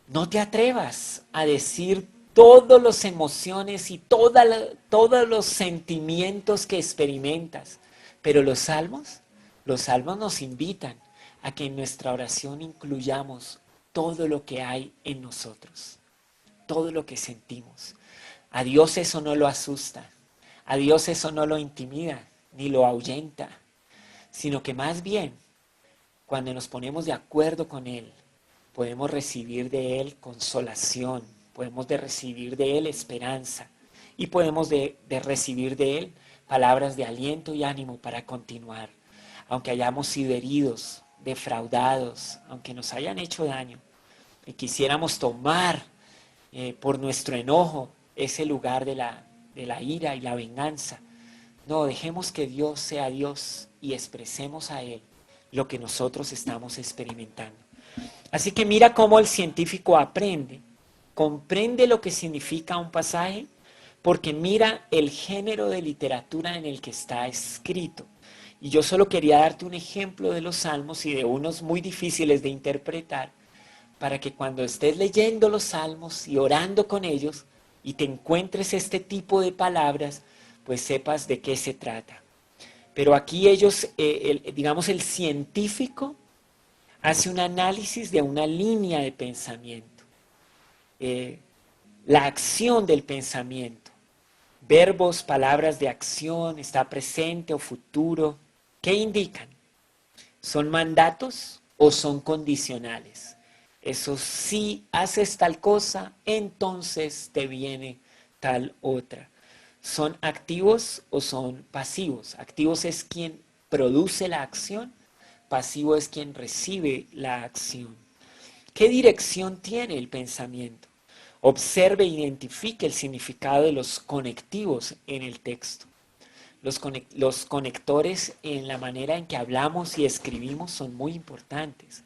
no te atrevas a decir todas las emociones y todos los sentimientos que experimentas. Pero los salmos nos invitan a que en nuestra oración incluyamos todo lo que hay en nosotros, todo lo que sentimos. A Dios eso no lo asusta, a Dios eso no lo intimida, ni lo ahuyenta, sino que más bien, cuando nos ponemos de acuerdo con Él, podemos recibir de Él consolación, podemos recibir de Él esperanza y podemos de recibir de Él palabras de aliento y ánimo para continuar. Aunque hayamos sido heridos, defraudados, aunque nos hayan hecho daño y quisiéramos tomar por nuestro enojo ese lugar de la ira y la venganza, no, dejemos que Dios sea Dios y expresemos a Él lo que nosotros estamos experimentando. Así que mira cómo el científico comprende lo que significa un pasaje, porque mira el género de literatura en el que está escrito. Y yo solo quería darte un ejemplo de los salmos y de unos muy difíciles de interpretar, para que cuando estés leyendo los salmos y orando con ellos y te encuentres este tipo de palabras, pues sepas de qué se trata. Pero aquí ellos, digamos el científico, hace un análisis de una línea de pensamiento, la acción del pensamiento, verbos, palabras de acción, está presente o futuro, ¿qué indican? ¿Son mandatos o son condicionales? Eso si haces tal cosa, entonces te viene tal otra. ¿Son activos o son pasivos? Activos es quien produce la acción, pasivo es quien recibe la acción. ¿Qué dirección tiene el pensamiento? Observe e identifique el significado de los conectivos en el texto. Los conectores en la manera en que hablamos y escribimos son muy importantes.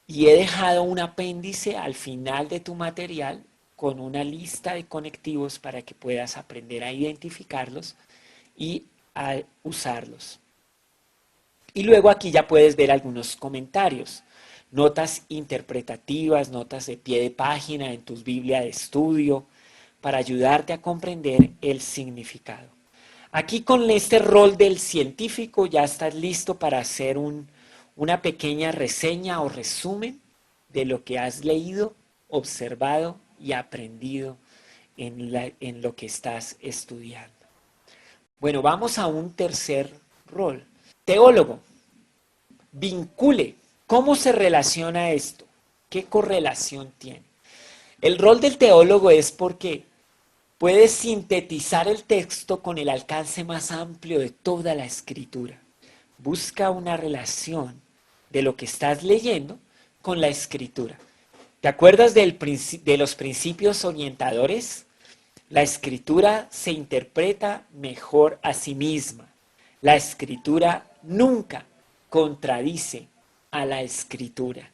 Y he dejado un apéndice al final de tu material con una lista de conectivos para que puedas aprender a identificarlos y a usarlos. Y luego aquí ya puedes ver algunos comentarios, notas interpretativas, notas de pie de página en tus Biblia de estudio, para ayudarte a comprender el significado. Aquí con este rol del científico ya estás listo para hacer una pequeña reseña o resumen de lo que has leído, observado y aprendido en lo que estás estudiando. Bueno, vamos a un tercer rol. Teólogo, vincule. ¿Cómo se relaciona esto? ¿Qué correlación tiene? El rol del teólogo es porque puede sintetizar el texto con el alcance más amplio de toda la escritura. Busca una relación de lo que estás leyendo con la escritura. ¿Te acuerdas de los principios orientadores? La escritura se interpreta mejor a sí misma. La escritura nunca contradice a la escritura.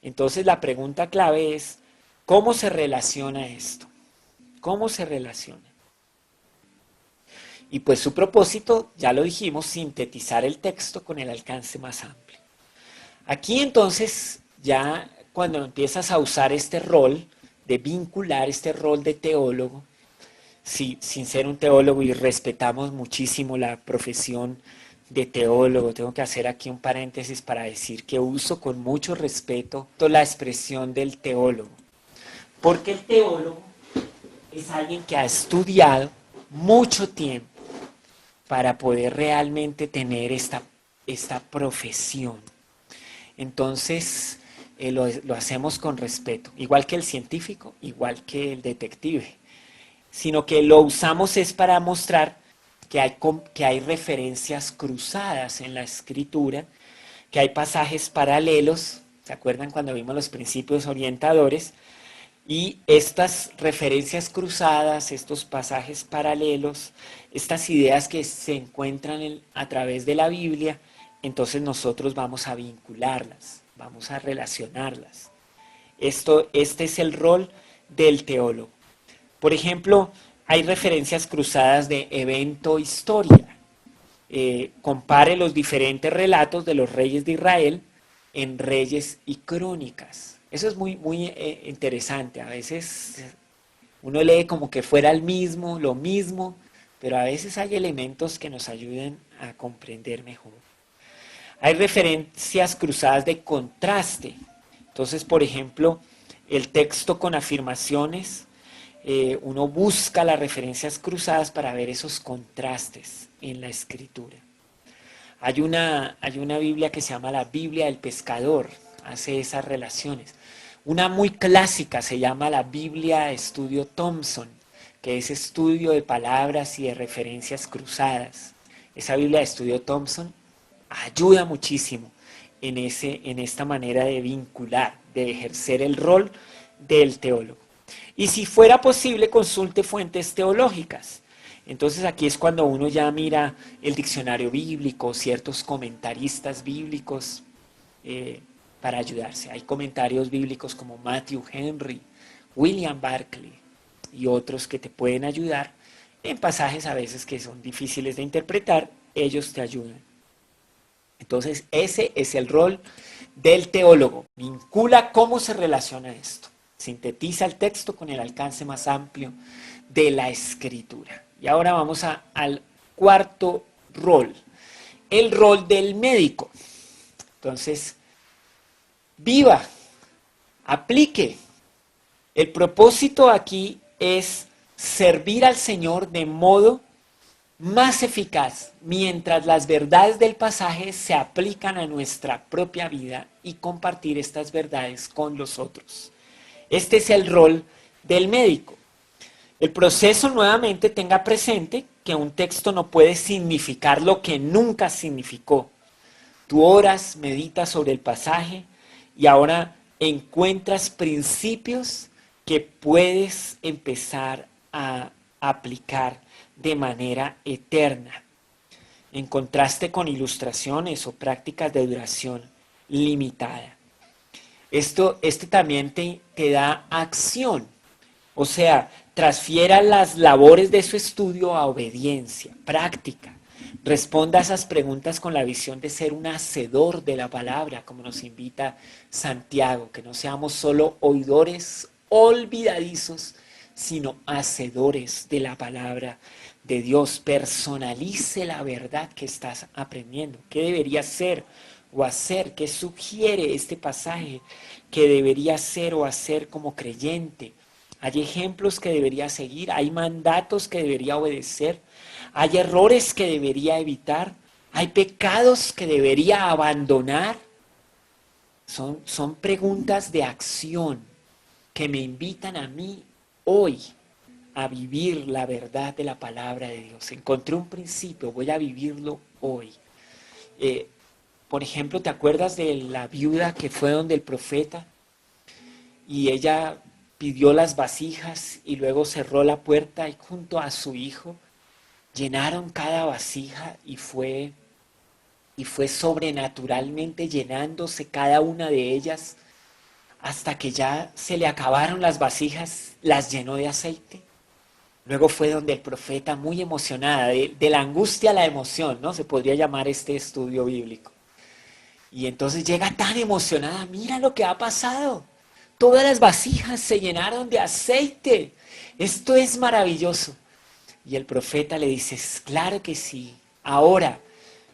Entonces la pregunta clave es, ¿cómo se relaciona esto? ¿Cómo se relaciona? Y pues su propósito, ya lo dijimos, sintetizar el texto con el alcance más amplio. Aquí entonces, ya cuando empiezas a usar este rol de vincular, este rol de teólogo, sin ser un teólogo y respetamos muchísimo la profesión de teólogo, tengo que hacer aquí un paréntesis para decir que uso con mucho respeto la expresión del teólogo, porque el teólogo es alguien que ha estudiado mucho tiempo para poder realmente tener esta profesión. Entonces, lo hacemos con respeto, igual que el científico, igual que el detective, sino que lo usamos es para mostrar que hay referencias cruzadas en la escritura, que hay pasajes paralelos, ¿se acuerdan cuando vimos los principios orientadores? Y estas referencias cruzadas, estos pasajes paralelos, estas ideas que se encuentran a través de la Biblia, entonces nosotros vamos a vincularlas, vamos a relacionarlas. Este es el rol del teólogo. Por ejemplo, hay referencias cruzadas de evento-historia. Compare los diferentes relatos de los reyes de Israel en Reyes y Crónicas. Eso es muy interesante. A veces uno lee como que fuera lo mismo, pero a veces hay elementos que nos ayudan a comprender mejor. Hay referencias cruzadas de contraste. Entonces, por ejemplo, el texto con afirmaciones, uno busca las referencias cruzadas para ver esos contrastes en la escritura. Hay una Biblia que se llama la Biblia del Pescador, hace esas relaciones. Una muy clásica se llama la Biblia de Estudio Thompson, que es estudio de palabras y de referencias cruzadas. Esa Biblia de Estudio Thompson ayuda muchísimo en esta manera de vincular, de ejercer el rol del teólogo. Y si fuera posible, consulte fuentes teológicas. Entonces aquí es cuando uno ya mira el diccionario bíblico, ciertos comentaristas bíblicos para ayudarse. Hay comentarios bíblicos como Matthew Henry, William Barclay y otros que te pueden ayudar en pasajes a veces que son difíciles de interpretar, ellos te ayudan. Entonces ese es el rol del teólogo. Vincula cómo se relaciona esto. Sintetiza el texto con el alcance más amplio de la escritura. Y ahora vamos al cuarto rol, el rol del médico. Entonces, viva, aplique. El propósito aquí es servir al Señor de modo más eficaz mientras las verdades del pasaje se aplican a nuestra propia vida y compartir estas verdades con los otros. Este es el rol del médico. El proceso nuevamente tenga presente que un texto no puede significar lo que nunca significó. Tú oras, meditas sobre el pasaje y ahora encuentras principios que puedes empezar a aplicar de manera eterna, en contraste con ilustraciones o prácticas de duración limitada. Este también te da acción, o sea, transfiera las labores de su estudio a obediencia, práctica. Responda a esas preguntas con la visión de ser un hacedor de la palabra, como nos invita Santiago, que no seamos solo oidores olvidadizos, sino hacedores de la palabra de Dios. Personalice la verdad que estás aprendiendo. ¿Qué debería ser o hacer? ¿Qué sugiere este pasaje que debería ser o hacer como creyente? Hay ejemplos que debería seguir, hay mandatos que debería obedecer, hay errores que debería evitar, hay pecados que debería abandonar. Son preguntas de acción que me invitan a mí hoy a vivir la verdad de la palabra de Dios. Encontré un principio, voy a vivirlo hoy. Por ejemplo, ¿te acuerdas de la viuda que fue donde el profeta y ella pidió las vasijas y luego cerró la puerta y junto a su hijo llenaron cada vasija y fue sobrenaturalmente llenándose cada una de ellas hasta que ya se le acabaron las vasijas, las llenó de aceite? Luego fue donde el profeta, muy emocionada, de la angustia a la emoción, ¿no? Se podría llamar este estudio bíblico. Y entonces llega tan emocionada, mira lo que ha pasado. Todas las vasijas se llenaron de aceite. Esto es maravilloso. Y el profeta le dice, claro que sí. Ahora,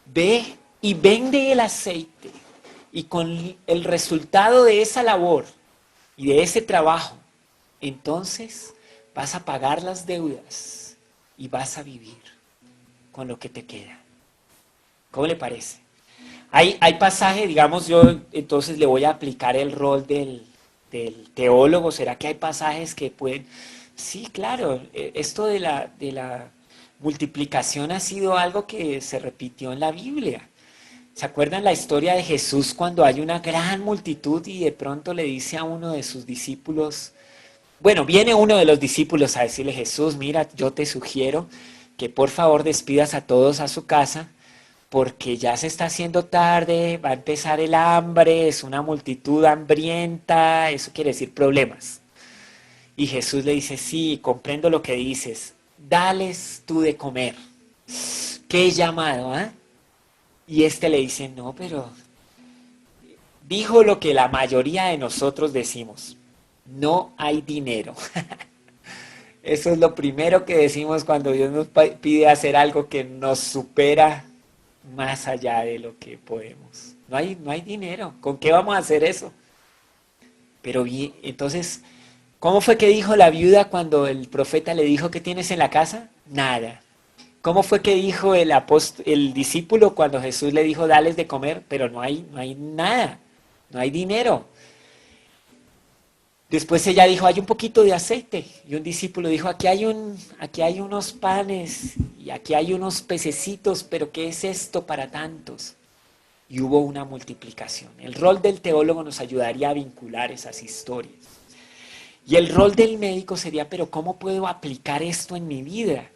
ve y vende el aceite. Y con el resultado de esa labor y de ese trabajo, entonces vas a pagar las deudas y vas a vivir con lo que te queda. ¿Cómo le parece? Hay pasaje, digamos, yo entonces le voy a aplicar el rol del teólogo. ¿Será que hay pasajes que pueden? Sí, claro, esto de la multiplicación ha sido algo que se repitió en la Biblia. ¿Se acuerdan la historia de Jesús cuando hay una gran multitud y de pronto le dice a uno de sus discípulos, bueno, viene uno de los discípulos a decirle, Jesús, mira, yo te sugiero que por favor despidas a todos a su casa porque ya se está haciendo tarde, va a empezar el hambre, es una multitud hambrienta, eso quiere decir problemas. Y Jesús le dice, sí, comprendo lo que dices, dales tú de comer. Qué llamado, ¿ah? Y este le dice, no, pero dijo lo que la mayoría de nosotros decimos, no hay dinero. Eso es lo primero que decimos cuando Dios nos pide hacer algo que nos supera más allá de lo que podemos. No hay dinero. ¿Con qué vamos a hacer eso? Pero bien, entonces, ¿cómo fue que dijo la viuda cuando el profeta le dijo qué tienes en la casa? Nada. ¿Cómo fue que dijo el discípulo cuando Jesús le dijo dales de comer? Pero no hay nada, no hay dinero. Después ella dijo, hay un poquito de aceite. Y un discípulo dijo, aquí hay unos panes y aquí hay unos pececitos, pero ¿qué es esto para tantos? Y hubo una multiplicación. El rol del teólogo nos ayudaría a vincular esas historias. Y el rol del médico sería, pero ¿cómo puedo aplicar esto en mi vida?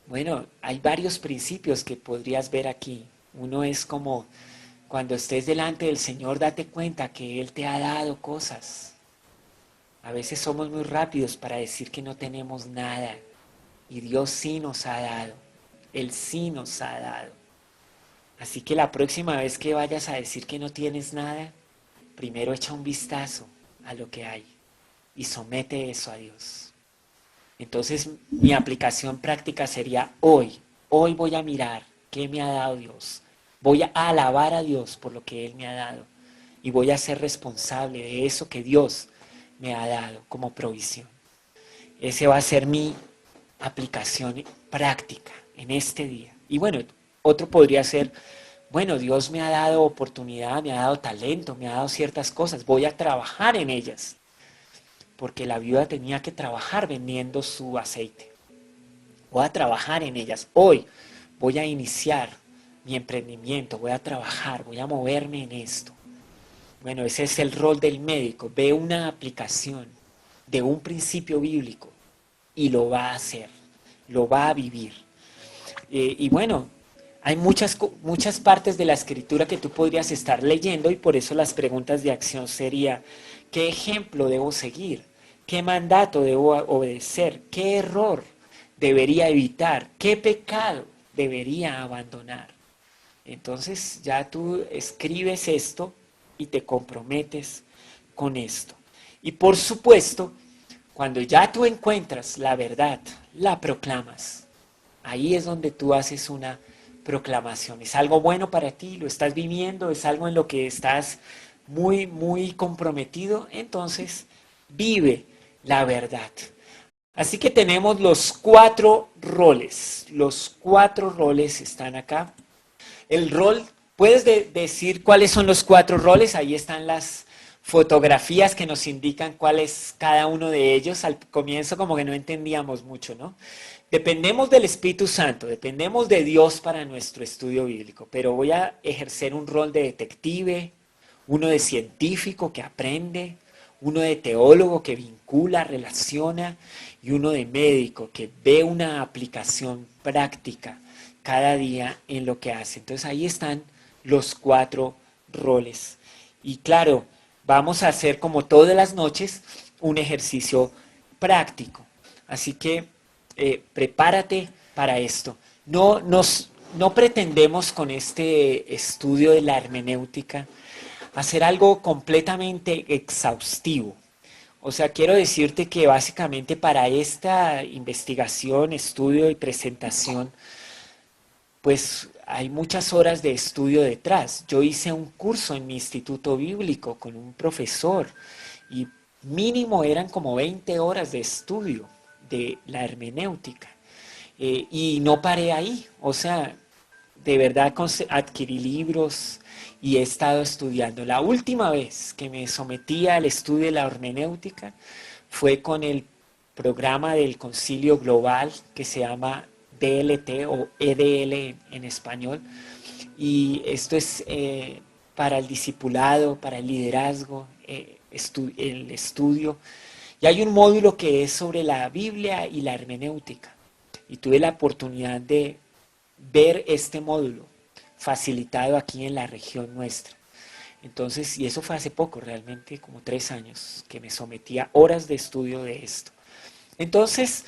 Bueno, hay varios principios que podrías ver aquí. Uno es como, cuando estés delante del Señor, date cuenta que Él te ha dado cosas. A veces somos muy rápidos para decir que no tenemos nada. Y Dios sí nos ha dado. Él sí nos ha dado. Así que la próxima vez que vayas a decir que no tienes nada, primero echa un vistazo a lo que hay y somete eso a Dios. Entonces mi aplicación práctica sería hoy voy a mirar qué me ha dado Dios. Voy a alabar a Dios por lo que Él me ha dado y voy a ser responsable de eso que Dios me ha dado como provisión. Ese va a ser mi aplicación práctica en este día. Y bueno, otro podría ser, bueno, Dios me ha dado oportunidad, me ha dado talento, me ha dado ciertas cosas, voy a trabajar en ellas, porque la viuda tenía que trabajar vendiendo su aceite. Voy a trabajar en ellas. Hoy voy a iniciar mi emprendimiento, voy a trabajar, voy a moverme en esto. Bueno, ese es el rol del médico. Ve una aplicación de un principio bíblico y lo va a hacer, lo va a vivir. Y bueno, hay muchas partes de la escritura que tú podrías estar leyendo y por eso las preguntas de acción sería, ¿qué ejemplo debo seguir? ¿Qué mandato debo obedecer? ¿Qué error debería evitar? ¿Qué pecado debería abandonar? Entonces ya tú escribes esto y te comprometes con esto. Y por supuesto, cuando ya tú encuentras la verdad, la proclamas. Ahí es donde tú haces una proclamación. Es algo bueno para ti, lo estás viviendo, es algo en lo que estás muy, muy comprometido. Entonces, vive la verdad. Así que tenemos los 4 roles. Los 4 roles están acá. El rol, ¿puedes decir cuáles son los 4 roles? Ahí están las fotografías que nos indican cuál es cada uno de ellos. Al comienzo como que no entendíamos mucho, ¿no? Dependemos del Espíritu Santo, dependemos de Dios para nuestro estudio bíblico, pero voy a ejercer un rol de detective, uno de científico que aprende, uno de teólogo que vincula, relaciona, y uno de médico que ve una aplicación práctica cada día en lo que hace. Entonces ahí están los 4 roles. Y claro, vamos a hacer como todas las noches un ejercicio práctico. Así que prepárate para esto. No pretendemos con este estudio de la hermenéutica hacer algo completamente exhaustivo. O sea, quiero decirte que básicamente para esta investigación, estudio y presentación, pues hay muchas horas de estudio detrás. Yo hice un curso en mi instituto bíblico con un profesor y mínimo eran como 20 horas de estudio de la hermenéutica. Y no paré ahí, o sea, de verdad adquirí libros y he estado estudiando. La última vez que me sometí al estudio de la hermenéutica fue con el programa del Concilio Global que se llama DLT o EDL en español. Y esto es para el discipulado, para el liderazgo, el estudio. Y hay un módulo que es sobre la Biblia y la hermenéutica. Y tuve la oportunidad de ver este módulo facilitado aquí en la región nuestra. Entonces, y eso fue hace poco, realmente como 3 años, que me sometí a horas de estudio de esto. Entonces,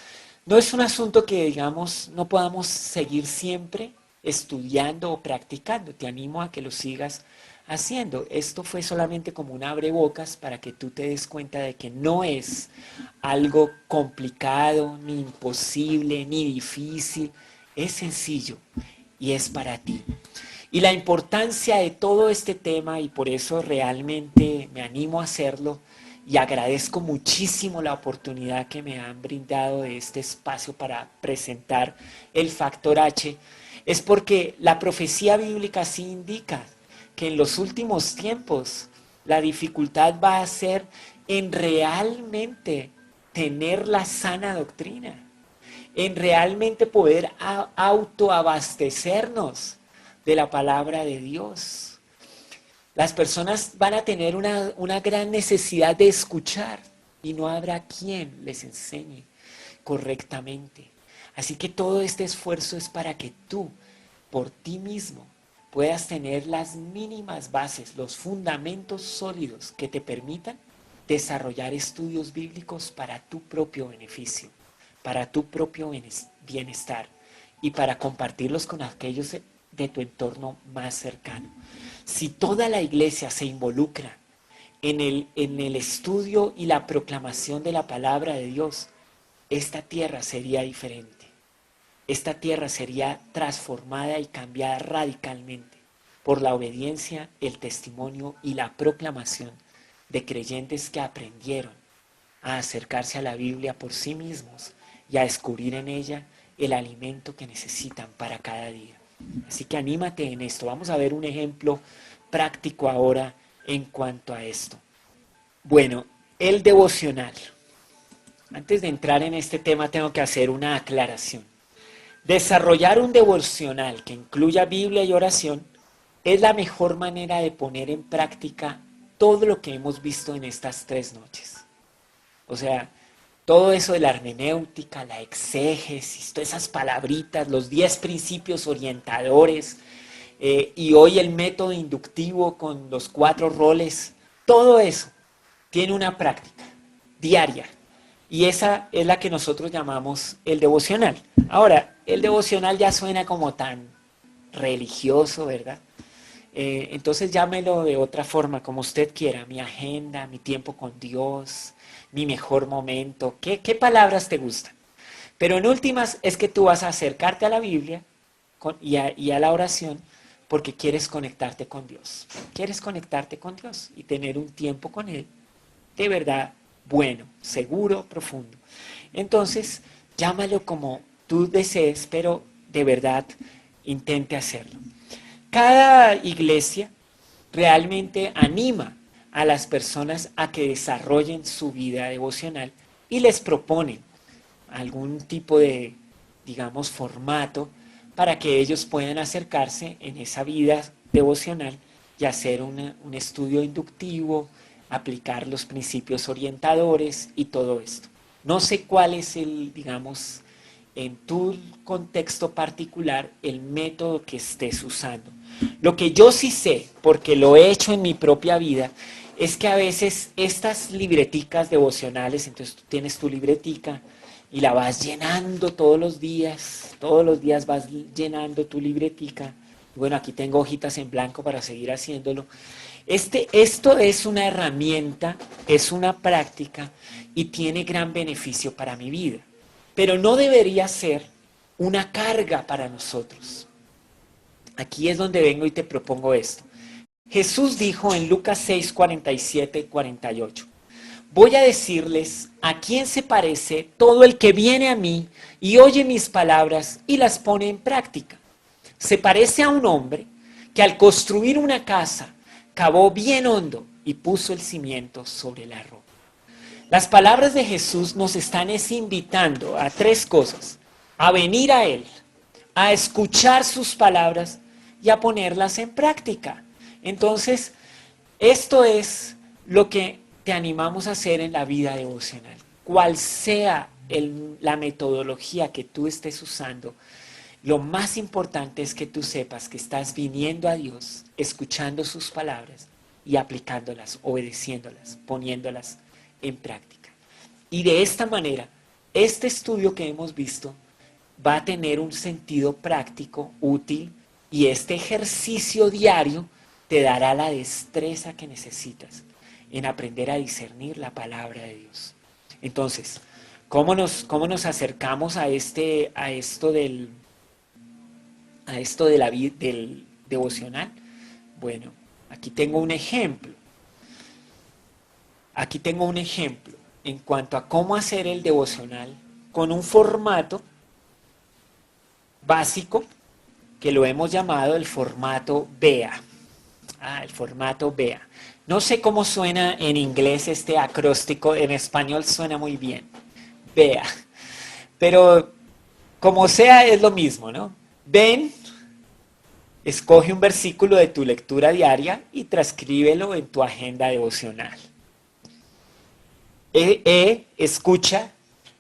no es un asunto que, digamos, no podamos seguir siempre estudiando o practicando. Te animo a que lo sigas haciendo. Esto fue solamente como un abrebocas para que tú te des cuenta de que no es algo complicado, ni imposible, ni difícil. Es sencillo y es para ti. Y la importancia de todo este tema, y por eso realmente me animo a hacerlo, y agradezco muchísimo la oportunidad que me han brindado de este espacio para presentar el factor H, es porque la profecía bíblica sí indica que en los últimos tiempos la dificultad va a ser en realmente tener la sana doctrina, en realmente poder autoabastecernos de la palabra de Dios. Las personas van a tener una gran necesidad de escuchar y no habrá quien les enseñe correctamente. Así que todo este esfuerzo es para que tú, por ti mismo, puedas tener las mínimas bases, los fundamentos sólidos que te permitan desarrollar estudios bíblicos para tu propio beneficio, para tu propio bienestar y para compartirlos con aquellos de tu entorno más cercano. Si toda la iglesia se involucra en el estudio y la proclamación de la palabra de Dios, esta tierra sería diferente. Esta tierra sería transformada y cambiada radicalmente por la obediencia, el testimonio y la proclamación de creyentes que aprendieron a acercarse a la Biblia por sí mismos y a descubrir en ella el alimento que necesitan para cada día. Así que anímate en esto. Vamos a ver un ejemplo práctico ahora en cuanto a esto. Bueno, el devocional. Antes de entrar en este tema tengo que hacer una aclaración. Desarrollar un devocional que incluya Biblia y oración es la mejor manera de poner en práctica todo lo que hemos visto en estas 3 noches. O sea, todo eso de la hermenéutica, la exégesis, todas esas palabritas, los 10 principios orientadores, y hoy el método inductivo con los 4 roles, todo eso tiene una práctica diaria. Y esa es la que nosotros llamamos el devocional. Ahora, el devocional ya suena como tan religioso, ¿verdad? Entonces llámelo de otra forma, como usted quiera, mi agenda, mi tiempo con Dios, mi mejor momento, ¿qué palabras te gustan? Pero en últimas es que tú vas a acercarte a la Biblia y a la oración porque quieres conectarte con Dios. Quieres conectarte con Dios y tener un tiempo con Él de verdad bueno, seguro, profundo. Entonces, llámalo como tú desees, pero de verdad intente hacerlo. Cada iglesia realmente anima a las personas a que desarrollen su vida devocional y les proponen algún tipo de, digamos, formato para que ellos puedan acercarse en esa vida devocional y hacer un estudio inductivo, aplicar los principios orientadores y todo esto. No sé cuál es el, digamos, en tu contexto particular, el método que estés usando. Lo que yo sí sé, porque lo he hecho en mi propia vida, es que a veces estas libreticas devocionales, entonces tú tienes tu libretica y la vas llenando todos los días vas llenando tu libretica. Bueno, aquí tengo hojitas en blanco para seguir haciéndolo. Esto es una herramienta, es una práctica y tiene gran beneficio para mi vida. Pero no debería ser una carga para nosotros. aquí es donde vengo y te propongo esto. Jesús dijo en Lucas 6, 47, 48. Voy a decirles a quién se parece todo el que viene a mí y oye mis palabras y las pone en práctica. Se parece a un hombre que al construir una casa cavó bien hondo y puso el cimiento sobre la roca. Las palabras de Jesús nos están invitando a tres cosas: a venir a Él, a escuchar sus palabras y a ponerlas en práctica. Entonces, esto es lo que te animamos a hacer en la vida devocional. Cual sea la metodología que tú estés usando, lo más importante es que tú sepas que estás viniendo a Dios, escuchando sus palabras y aplicándolas, obedeciéndolas, poniéndolas en práctica. Y de esta manera, este estudio que hemos visto va a tener un sentido práctico, útil, y este ejercicio diario te dará la destreza que necesitas en aprender a discernir la palabra de Dios. Entonces, ¿cómo nos acercamos a esto del devocional? Bueno, aquí tengo un ejemplo. Aquí tengo un ejemplo en cuanto a cómo hacer el devocional con un formato básico que lo hemos llamado el formato BEA. El formato BEA. No sé cómo suena en inglés este acróstico, en español suena muy bien. BEA. Pero como sea es lo mismo, ¿no? Ven, escoge un versículo de tu lectura diaria y transcríbelo en tu agenda devocional. Escucha,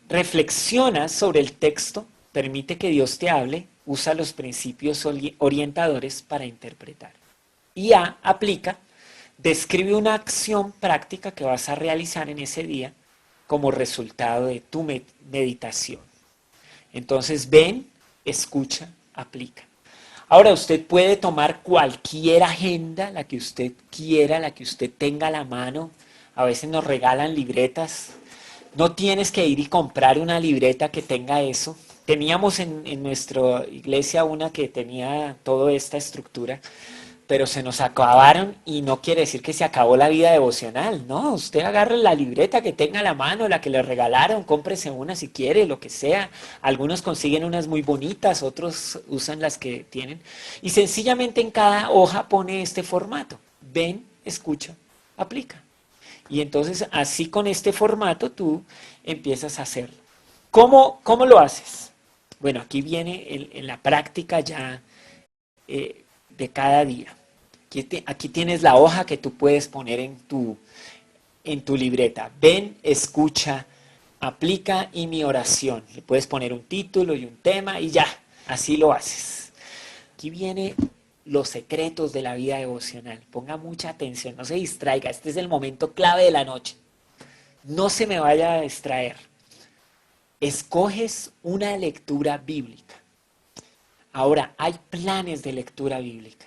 reflexiona sobre el texto, permite que Dios te hable, usa los principios orientadores para interpretar. Y A, aplica, describe una acción práctica que vas a realizar en ese día como resultado de tu meditación. Entonces ven, escucha, aplica. Ahora usted puede tomar cualquier agenda, la que usted quiera, la que usted tenga a la mano. A veces nos regalan libretas. No tienes que ir y comprar una libreta que tenga eso. Teníamos en nuestra iglesia una que tenía toda esta estructura, pero se nos acabaron y no quiere decir que se acabó la vida devocional, no, usted agarre la libreta que tenga a la mano, la que le regalaron, cómprese una si quiere, lo que sea. Algunos consiguen unas muy bonitas, otros usan las que tienen, y sencillamente en cada hoja pone este formato: ven, escucha, aplica. Y entonces así con este formato tú empiezas a hacerlo. ¿Cómo lo haces? Bueno, aquí viene en la práctica ya de cada día. Aquí tienes la hoja que tú puedes poner en tu libreta. Ven, escucha, aplica y mi oración. Le puedes poner un título y un tema y ya, así lo haces. Aquí viene los secretos de la vida devocional. Ponga mucha atención, no se distraiga. Este es el momento clave de la noche. No se me vaya a distraer. Escoges una lectura bíblica. Ahora, hay planes de lectura bíblica.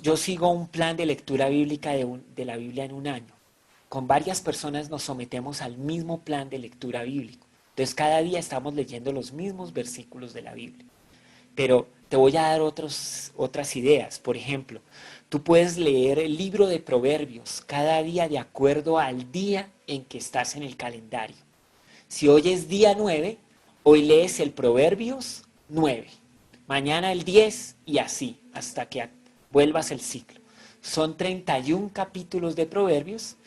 Yo sigo un plan de lectura bíblica de la Biblia en un año. Con varias personas nos sometemos al mismo plan de lectura bíblico. Entonces cada día estamos leyendo los mismos versículos de la Biblia. Pero te voy a dar otras ideas. Por ejemplo, tú puedes leer el libro de Proverbios cada día de acuerdo al día en que estás en el calendario. Si hoy es día 9, hoy lees el Proverbios 9. Mañana el 10 y así, hasta que vuelvas el ciclo. Son 31 capítulos de Proverbios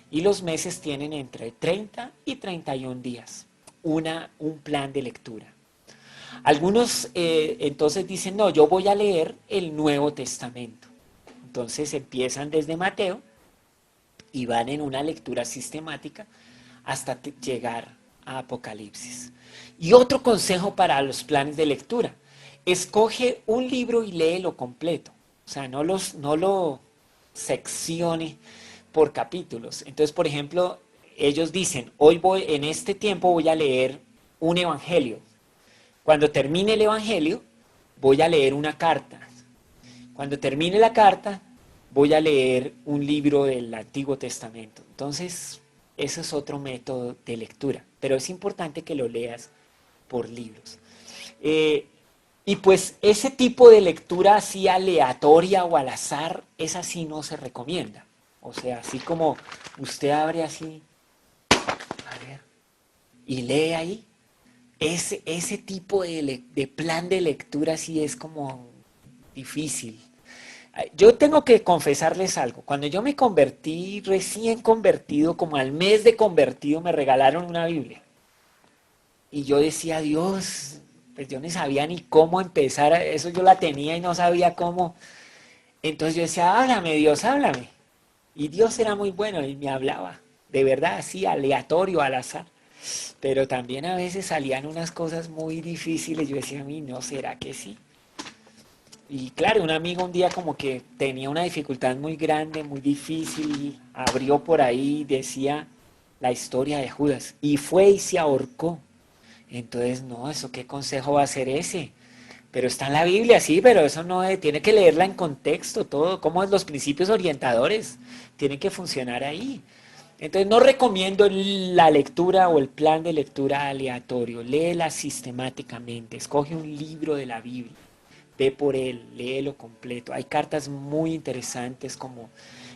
y los meses tienen entre 30 y 31 días. Un plan de lectura. Algunos entonces dicen, no, yo voy a leer el Nuevo Testamento. Entonces empiezan desde Mateo y van en una lectura sistemática hasta llegar a Apocalipsis. Y otro consejo para los planes de lectura: escoge un libro y léelo completo. O sea, no lo seccione por capítulos. Entonces, por ejemplo, ellos dicen, en este tiempo voy a leer un evangelio. Cuando termine el evangelio, voy a leer una carta. Cuando termine la carta, voy a leer un libro del Antiguo Testamento. Entonces, ese es otro método de lectura. Pero es importante que lo leas por libros. Y pues ese tipo de lectura así aleatoria o al azar, esa sí no se recomienda. O sea, así como usted abre así, a ver, y lee ahí, ese tipo de plan de lectura sí es como difícil. Yo tengo que confesarles algo. Cuando yo me convertí, recién convertido, como al mes de convertido, me regalaron una Biblia. Y yo decía, Dios, pues yo no sabía ni cómo empezar. Eso yo la tenía y no sabía cómo. Entonces yo decía, háblame, Dios, háblame. Y Dios era muy bueno y me hablaba. De verdad, así, aleatorio, al azar. Pero también a veces salían unas cosas muy difíciles. Yo decía, a mí, ¿no será que sí? Y claro, un amigo un día como que tenía una dificultad muy grande, muy difícil, abrió por ahí, decía la historia de Judas, y fue y se ahorcó. Entonces, no, ¿eso qué consejo va a ser ese? Pero está en la Biblia, sí, pero eso no es, tiene que leerla en contexto, todo, como los principios orientadores, tienen que funcionar ahí. Entonces, no recomiendo la lectura o el plan de lectura aleatorio, léela sistemáticamente, escoge un libro de la Biblia, ve por él, léelo completo. Hay cartas muy interesantes como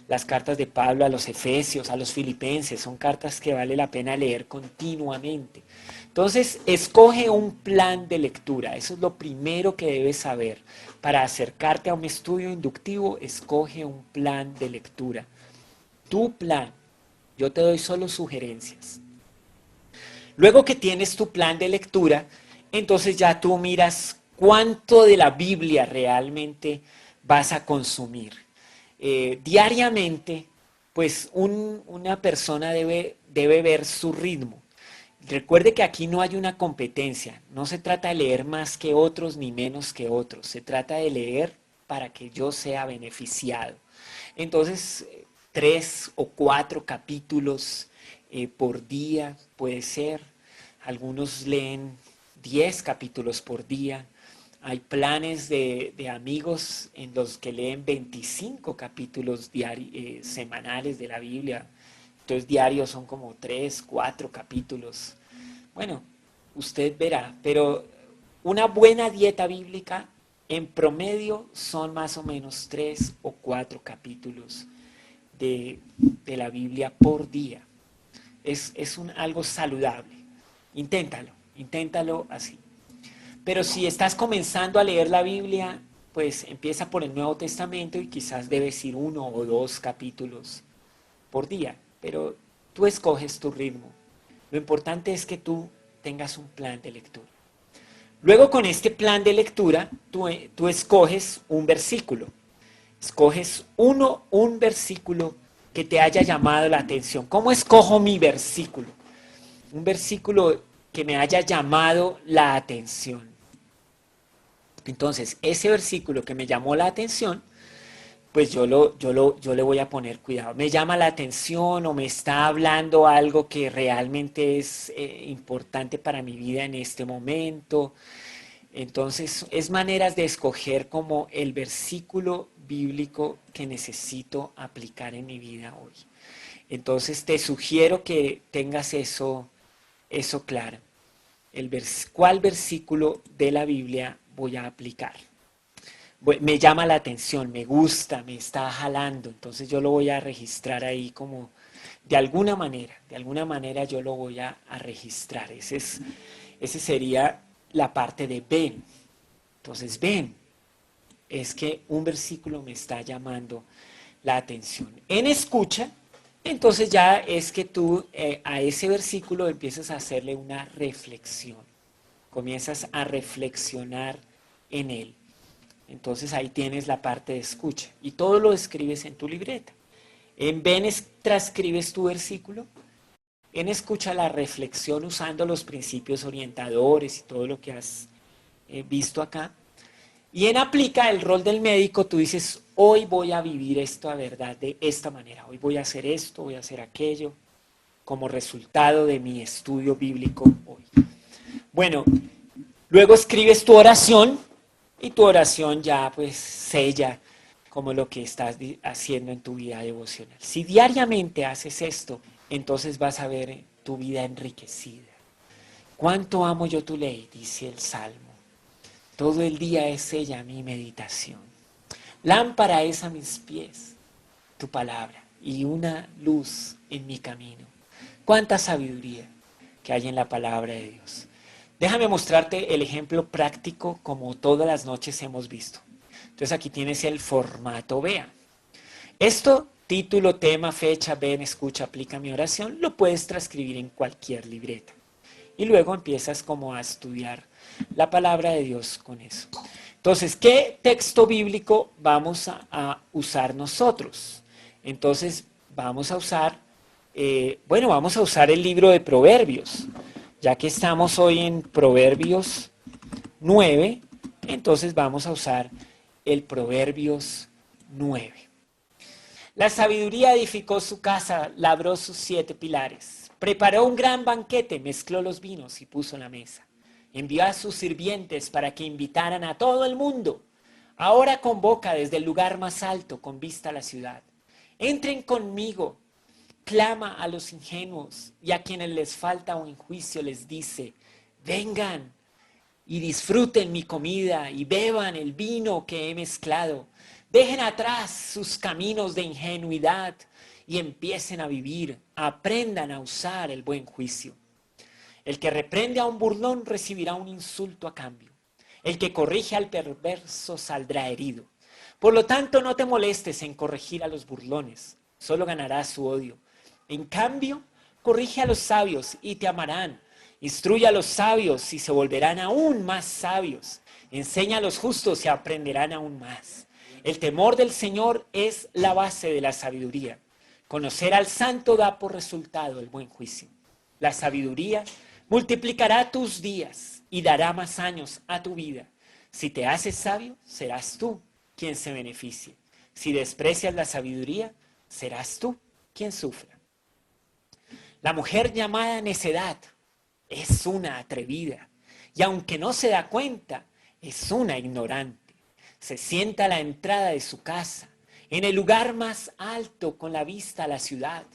las cartas de Pablo a los Efesios, a los Filipenses, son cartas que vale la pena leer continuamente. Entonces, escoge un plan de lectura, eso es lo primero que debes saber. Para acercarte a un estudio inductivo, escoge un plan de lectura. Tu plan, yo te doy solo sugerencias. Luego que tienes tu plan de lectura, entonces ya tú miras cuánto de la Biblia realmente vas a consumir. Diariamente, pues una persona debe ver su ritmo. Recuerde que aquí no hay una competencia, no se trata de leer más que otros ni menos que otros, se trata de leer para que yo sea beneficiado. Entonces, 3 o 4 capítulos por día puede ser. Algunos leen 10 capítulos por día. Hay planes de amigos en los que leen 25 capítulos semanales de la Biblia. Entonces diarios son como 3, 4 capítulos. Bueno, usted verá, pero una buena dieta bíblica en promedio son más o menos 3 o 4 capítulos de la Biblia por día. Es algo saludable. Inténtalo así. Pero si estás comenzando a leer la Biblia, pues empieza por el Nuevo Testamento y quizás debes ir 1 o 2 capítulos por día. Pero tú escoges tu ritmo. Lo importante es que tú tengas un plan de lectura. Luego con este plan de lectura, tú escoges un versículo. Escoges un versículo que te haya llamado la atención. ¿Cómo escojo mi versículo? Un versículo que me haya llamado la atención. Entonces, ese versículo que me llamó la atención, pues yo le voy a poner cuidado. Me llama la atención o me está hablando algo que realmente es importante para mi vida en este momento. Entonces, es maneras de escoger como el versículo bíblico que necesito aplicar en mi vida hoy. Entonces, te sugiero que tengas eso claro. ¿Cuál versículo de la Biblia voy a aplicar? Me llama la atención, me gusta, me está jalando, entonces yo lo voy a registrar ahí como de alguna manera yo lo voy a registrar. Ese sería la parte de ven. Entonces ven, es que un versículo me está llamando la atención. En escucha, entonces ya es que tú a ese versículo empiezas a hacerle una reflexión. Comienzas a reflexionar en él. Entonces ahí tienes la parte de escucha y todo lo escribes en tu libreta. En ven transcribes tu versículo, en escucha la reflexión usando los principios orientadores y todo lo que has visto acá. Y en aplica el rol del médico, tú dices, hoy voy a vivir esto a verdad de esta manera, hoy voy a hacer esto, voy a hacer aquello, como resultado de mi estudio bíblico hoy. Bueno, luego escribes tu oración y tu oración ya pues sella como lo que estás haciendo en tu vida devocional. Si diariamente haces esto, entonces vas a ver tu vida enriquecida. ¿Cuánto amo yo tu ley? Dice el Salmo. Todo el día es ella mi meditación. Lámpara es a mis pies tu palabra y una luz en mi camino. Cuánta sabiduría que hay en la palabra de Dios. Déjame mostrarte el ejemplo práctico como todas las noches hemos visto. Entonces aquí tienes el formato BEA. Esto, título, tema, fecha, ven, escucha, aplica mi oración, lo puedes transcribir en cualquier libreta. Y luego empiezas como a estudiar la palabra de Dios con eso. Entonces, ¿qué texto bíblico vamos a usar nosotros? Entonces, vamos a usar, vamos a usar el libro de Proverbios. Ya que estamos hoy en Proverbios 9, entonces vamos a usar el Proverbios 9. La sabiduría edificó su casa, labró sus 7 pilares, preparó un gran banquete, mezcló los vinos y puso la mesa. Envió a sus sirvientes para que invitaran a todo el mundo. Ahora convoca desde el lugar más alto con vista a la ciudad. Entren conmigo. Clama a los ingenuos y a quienes les falta un juicio les dice, vengan y disfruten mi comida y beban el vino que he mezclado. Dejen atrás sus caminos de ingenuidad y empiecen a vivir, aprendan a usar el buen juicio. El que reprende a un burlón recibirá un insulto a cambio. El que corrige al perverso saldrá herido. Por lo tanto, no te molestes en corregir a los burlones, solo ganarás su odio. En cambio, corrige a los sabios y te amarán. Instruye a los sabios y se volverán aún más sabios. Enseña a los justos y aprenderán aún más. El temor del Señor es la base de la sabiduría. Conocer al santo da por resultado el buen juicio. La sabiduría multiplicará tus días y dará más años a tu vida. Si te haces sabio, serás tú quien se beneficie. Si desprecias la sabiduría, serás tú quien sufra. La mujer llamada necedad es una atrevida y aunque no se da cuenta, es una ignorante. Se sienta a la entrada de su casa, en el lugar más alto con la vista a la ciudad.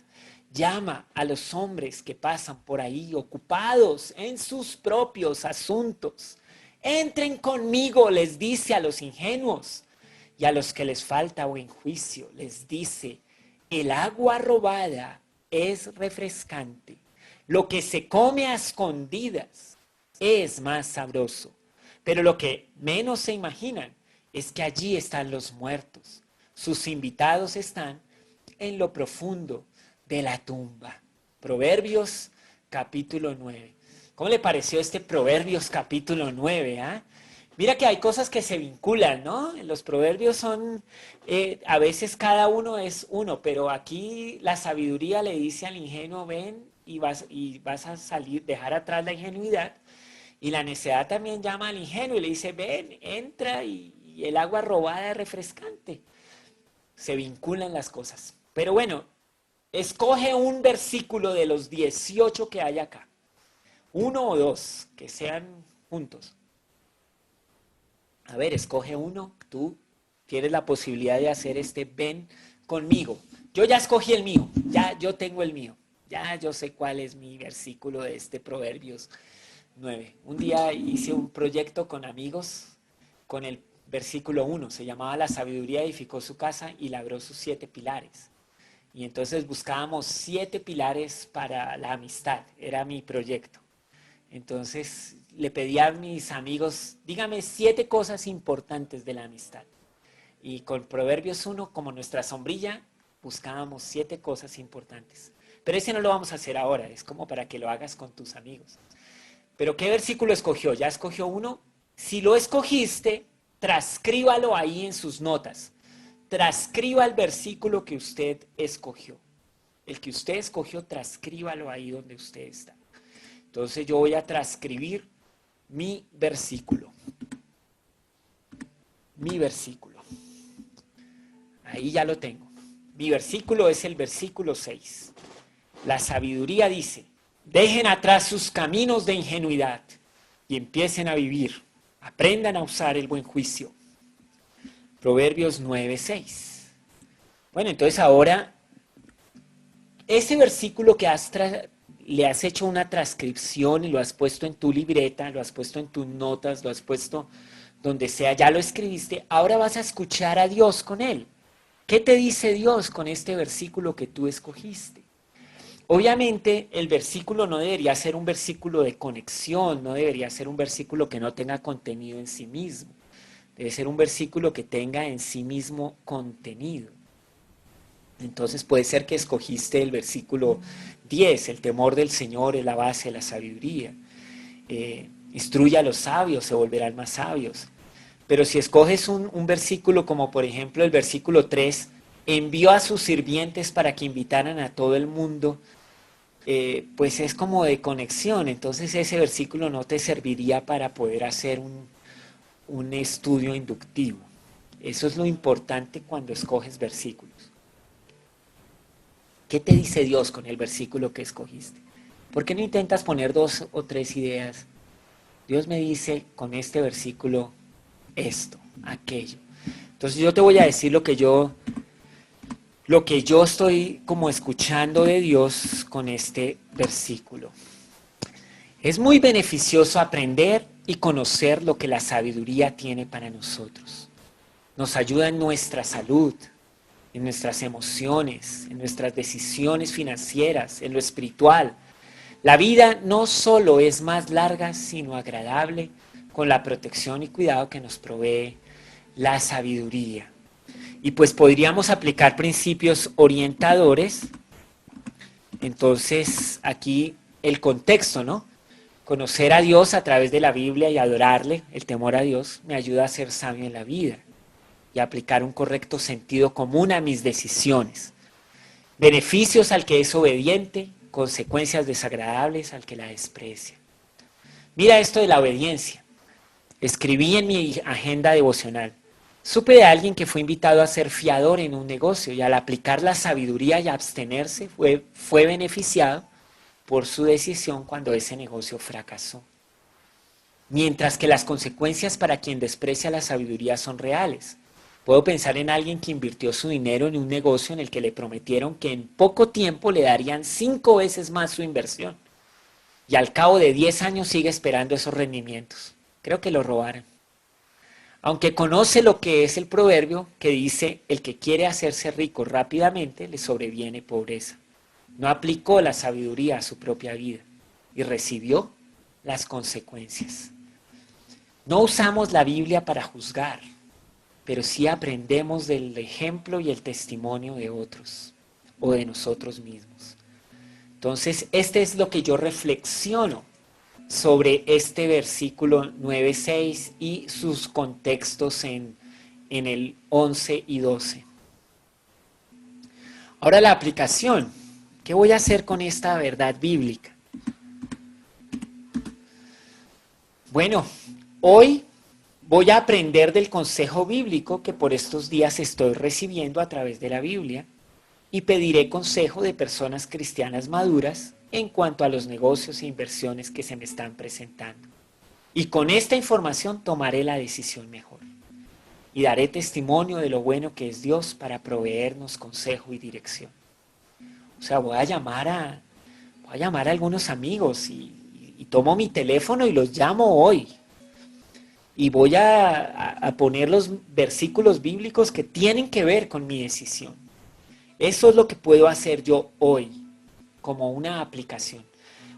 Llama a los hombres que pasan por ahí ocupados en sus propios asuntos. Entren conmigo, les dice a los ingenuos, y a los que les falta buen juicio les dice, el agua robada es refrescante. Lo que se come a escondidas es más sabroso. Pero lo que menos se imaginan es que allí están los muertos. Sus invitados están en lo profundo de la tumba. Proverbios capítulo 9. ¿Cómo le pareció este Proverbios capítulo 9? Mira que hay cosas que se vinculan, ¿no? Los proverbios son, a veces cada uno es uno, pero aquí la sabiduría le dice al ingenuo, ven y vas a salir, dejar atrás la ingenuidad. Y la necedad también llama al ingenuo y le dice, ven, entra y el agua robada es refrescante. Se vinculan las cosas. Pero bueno, escoge un versículo de los 18 que hay acá. 1 o 2, que sean juntos. A ver, escoge uno, tú tienes la posibilidad de hacer este ven conmigo. Yo ya escogí el mío, ya yo tengo el mío, ya yo sé cuál es mi versículo de este Proverbios 9. Un día hice un proyecto con amigos con el versículo 1, se llamaba La sabiduría edificó su casa y labró sus 7 pilares. Y entonces buscábamos 7 pilares para la amistad, era mi proyecto. Entonces le pedí a mis amigos, dígame 7 cosas importantes de la amistad. Y con Proverbios 1, como nuestra sombrilla, buscábamos 7 cosas importantes. Pero ese no lo vamos a hacer ahora, es como para que lo hagas con tus amigos. Pero ¿qué versículo escogió? ¿Ya escogió uno? Si lo escogiste, transcríbalo ahí en sus notas. Transcriba el versículo que usted escogió. El que usted escogió, transcríbalo ahí donde usted está. Entonces yo voy a transcribir mi versículo. Mi versículo. Ahí ya lo tengo. Mi versículo es el versículo 6. La sabiduría dice, dejen atrás sus caminos de ingenuidad y empiecen a vivir. Aprendan a usar el buen juicio. Proverbios 9:6. Bueno, entonces ahora, ese versículo que le has hecho una transcripción y lo has puesto en tu libreta, lo has puesto en tus notas, lo has puesto donde sea, ya lo escribiste, ahora vas a escuchar a Dios con él. ¿Qué te dice Dios con este versículo que tú escogiste? Obviamente el versículo no debería ser un versículo de conexión, no debería ser un versículo que no tenga contenido en sí mismo. Debe ser un versículo que tenga en sí mismo contenido. Entonces puede ser que escogiste el versículo 10, el temor del Señor es la base de la sabiduría. Instruye a los sabios, se volverán más sabios. Pero si escoges un versículo como por ejemplo el versículo 3, envió a sus sirvientes para que invitaran a todo el mundo, pues es como de conexión. Entonces ese versículo no te serviría para poder hacer un estudio inductivo. Eso es lo importante cuando escoges versículos. ¿Qué te dice Dios con el versículo que escogiste? ¿Por qué no intentas poner 2 o 3 ideas? Dios me dice con este versículo esto, aquello. Entonces yo te voy a decir lo que yo estoy como escuchando de Dios con este versículo. Es muy beneficioso aprender y conocer lo que la sabiduría tiene para nosotros. Nos ayuda en nuestra salud, en nuestras emociones, en nuestras decisiones financieras, en lo espiritual. La vida no solo es más larga, sino agradable con la protección y cuidado que nos provee la sabiduría. Y pues podríamos aplicar principios orientadores. Entonces aquí el contexto, ¿no? Conocer a Dios a través de la Biblia y adorarle, el temor a Dios, me ayuda a ser sabio en la vida y aplicar un correcto sentido común a mis decisiones. Beneficios al que es obediente, consecuencias desagradables al que la desprecia. Mira esto de la obediencia. Escribí en mi agenda devocional. Supe de alguien que fue invitado a ser fiador en un negocio y al aplicar la sabiduría y abstenerse fue beneficiado por su decisión cuando ese negocio fracasó. Mientras que las consecuencias para quien desprecia la sabiduría son reales. Puedo pensar en alguien que invirtió su dinero en un negocio en el que le prometieron que en poco tiempo le darían 5 veces más su inversión. Y al cabo de 10 años sigue esperando esos rendimientos. Creo que lo robaron. Aunque conoce lo que es el proverbio que dice, el que quiere hacerse rico rápidamente le sobreviene pobreza. No aplicó la sabiduría a su propia vida y recibió las consecuencias. No usamos la Biblia para juzgar, pero sí aprendemos del ejemplo y el testimonio de otros o de nosotros mismos. Entonces, este es lo que yo reflexiono sobre este versículo 9:6 y sus contextos en el 11 y 12. Ahora la aplicación. ¿Qué voy a hacer con esta verdad bíblica? Bueno, hoy voy a aprender del consejo bíblico que por estos días estoy recibiendo a través de la Biblia y pediré consejo de personas cristianas maduras en cuanto a los negocios e inversiones que se me están presentando. Y con esta información tomaré la decisión mejor. Y daré testimonio de lo bueno que es Dios para proveernos consejo y dirección. O sea, voy a llamar a algunos amigos y tomo mi teléfono y los llamo hoy. Y voy a poner los versículos bíblicos que tienen que ver con mi decisión. Eso es lo que puedo hacer yo hoy, como una aplicación.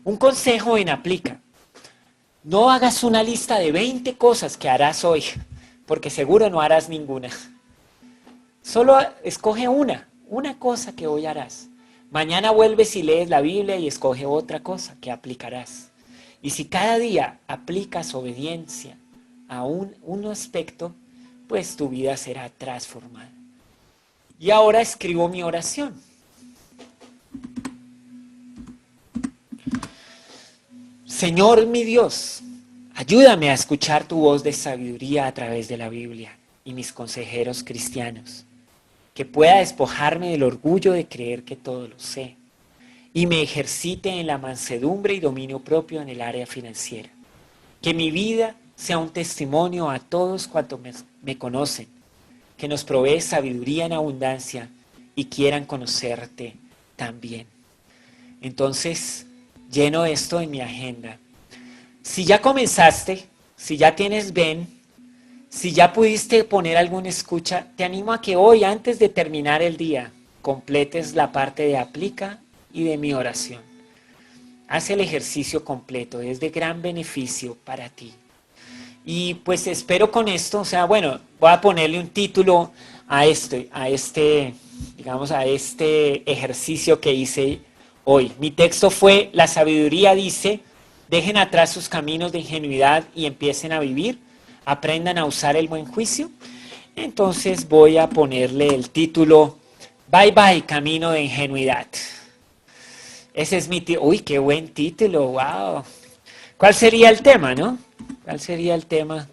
Un consejo en aplica. No hagas una lista de 20 cosas que harás hoy, porque seguro no harás ninguna. Solo escoge una cosa que hoy harás. Mañana vuelves y lees la Biblia y escoge otra cosa que aplicarás. Y si cada día aplicas obediencia a un aspecto, pues tu vida será transformada. Y ahora escribo mi oración. Señor mi Dios, ayúdame a escuchar tu voz de sabiduría a través de la Biblia y mis consejeros cristianos. Que pueda despojarme del orgullo de creer que todo lo sé y me ejercite en la mansedumbre y dominio propio en el área financiera. Que mi vida sea un testimonio a todos cuantos me conocen, que nos provee sabiduría en abundancia y quieran conocerte también. Entonces, lleno esto en mi agenda. Si ya comenzaste, si ya tienes ven, Si ya pudiste poner alguna escucha, te animo a que hoy, antes de terminar el día, completes la parte de aplica y de mi oración. Haz el ejercicio completo, es de gran beneficio para ti. Y pues espero con esto, o sea, bueno, voy a ponerle un título digamos, a este ejercicio que hice hoy. Mi texto fue: la sabiduría dice, dejen atrás sus caminos de ingenuidad y empiecen a vivir, aprendan a usar el buen juicio. Entonces voy a ponerle el título: bye bye, camino de ingenuidad. Ese es mi título. Uy, qué buen título, wow. ¿Cuál sería el tema, no? ¿Cuál sería el tema